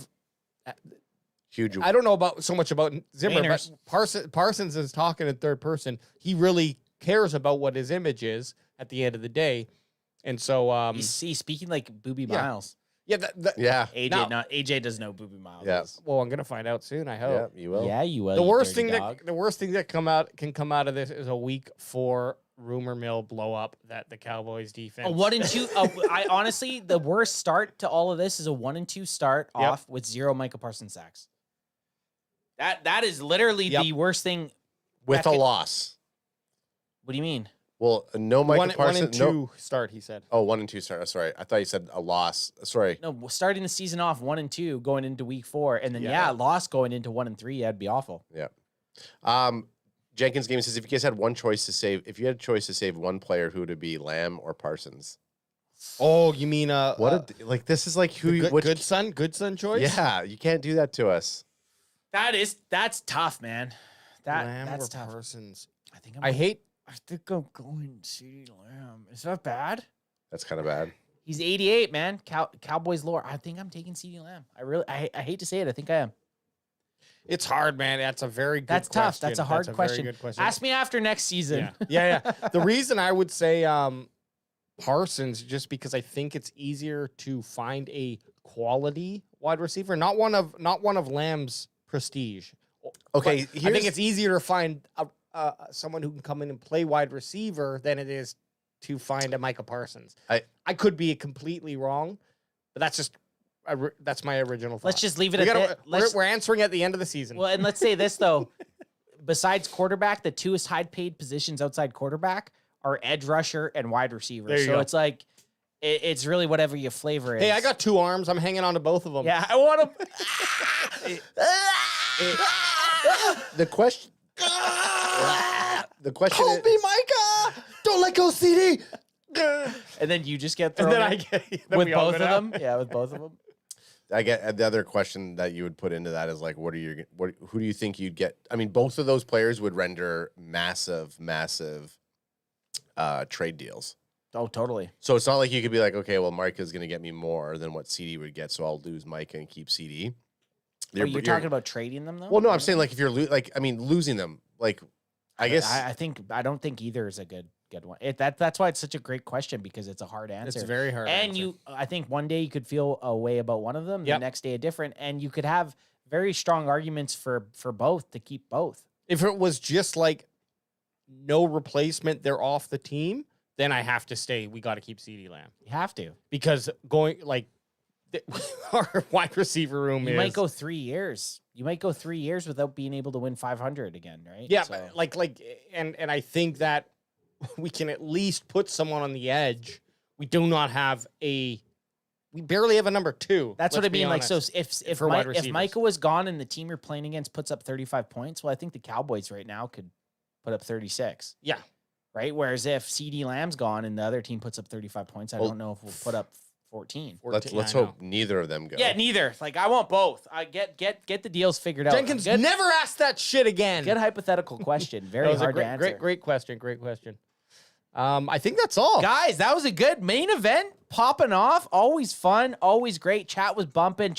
huge. I don't know so much about Zimmer, Mainers. but Parsons is talking in third person. He really cares about what his image is at the end of the day, and so He's speaking like Boobie Miles. Yeah, yeah. AJ does know Boobie Miles. Yeah. is. Well, I'm gonna find out soon. I hope. Yeah, you will. Yeah, you will. The you worst dirty thing dog. that can come out of this is a week 4 rumor mill blow up that the Cowboys defense. A 1-2. I honestly, the worst start to all of this is a 1-2 start off with 0 Micah Parsons sacks. That is literally the worst thing. With a loss. What do you mean? Well, no Micah Parsons. 1 and 2 start. He said. Oh, 1 and 2 start. Sorry, I thought you said a loss. Sorry. No, starting the season off 1-2, going into week 4, and then loss going into 1-3. That'd be awful. Yeah. Jenkins Game says, if you guys had one choice to save, if you had a choice to save one player, who would it be, Lamb or Parsons? Oh, you mean this is like who good son choice? Yeah, you can't do that to us. That's tough, man. Lamb That's or tough. Parsons. I think I think I'm going Ceedee Lamb. Is that bad? That's kind of bad. He's 88, man. Cowboys lore. I think I'm taking Ceedee Lamb. I hate to say it. I think I am. It's hard, man. That's a very good That's question. tough. That's a hard very question. good question. Ask me after next season. Yeah. The reason I would say Parsons, just because I think it's easier to find a quality wide receiver, not one of Lamb's prestige. Okay, I think it's easier to find someone who can come in and play wide receiver than it is to find a Micah Parsons. I could be completely wrong, but that's just that's my original thought. Let's just leave it at that. We're answering at the end of the season. Well, and let's say this though. Besides quarterback, the 2 high paid positions outside quarterback are edge rusher and wide receiver. There you So go. it's like it's really whatever your flavor is. Hey, I got 2 arms. I'm hanging on to both of them. Yeah, I want The question. The question. Hold me, Micah! Don't let go, CD. and then you just get thrown And then in I get then with we all both go of down. them. Yeah, with both of them. I get the other question that you would put into that is like, who do you think you'd get? I mean, both of those players would render massive trade deals. Oh, totally. So it's not like you could be like, okay, well, Micah's going to get me more than what CD would get, so I'll lose Micah and keep CD. You're talking about trading them though? Well, no, I'm saying like if you're losing them, like I guess I don't think either is a good one. That's why it's such a great question, because it's a hard answer. It's a very hard and answer. I think one day you could feel a way about one of them, the next day a different, and you could have very strong arguments for both, to keep both. If it was just like no replacement, they're off the team, then I have to stay. We got to keep Ceedee Lamb. You have to, because our wide receiver room you might go 3 years. You might go 3 years without being able to win 500 again, right? Yeah, So- but and I think that we can at least put someone on the edge. We do not have we barely have a number 2. That's what I let's be mean. Like, so honest, if for wide if receivers. Micah was gone and the team you're playing against puts up 35 points, well, I think the Cowboys right now could put up 36. Yeah. Right. Whereas if Ceedee Lamb's gone and the other team puts up 35 points, I don't know if we'll put up 14. let's hope neither of them go. Yeah, neither. Like, I want both. I get the deals figured out. Jenkins never asked that shit again. Good hypothetical question. Very That was hard a to answer. great question. Great question. I think that's all. Guys, that was a good main event. Popping off. Always fun. Always great. Chat was bumping.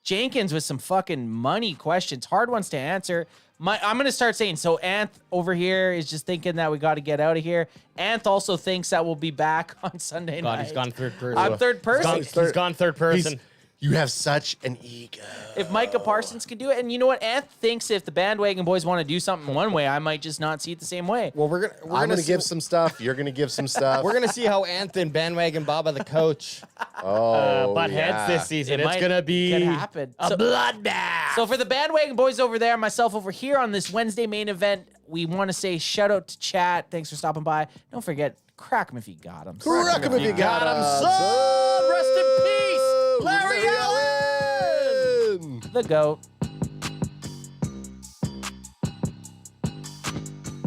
Jenkins with some fucking money questions. Hard ones to answer. I'm going to start saying, so Anth over here is just thinking that we got to get out of here. Anth also thinks that we'll be back on Sunday night. He's gone third person. I'm third person. He's gone third person. You have such an ego. If Micah Parsons can do it, and you know what, Anth thinks if the bandwagon boys want to do something one way, I might just not see it the same way. Well, I'm gonna give some stuff. You're gonna give some stuff. We're gonna see how Anth and Bandwagon Baba, the coach, butt heads this season. It's gonna be could happen. a bloodbath. So for the bandwagon boys over there, myself over here on this Wednesday main event, we want to say shout out to chat. Thanks for stopping by. Don't forget, crack 'em if you got 'em. Crack 'em if you got 'em, son. Rest in peace, Larry Allen. The GOAT.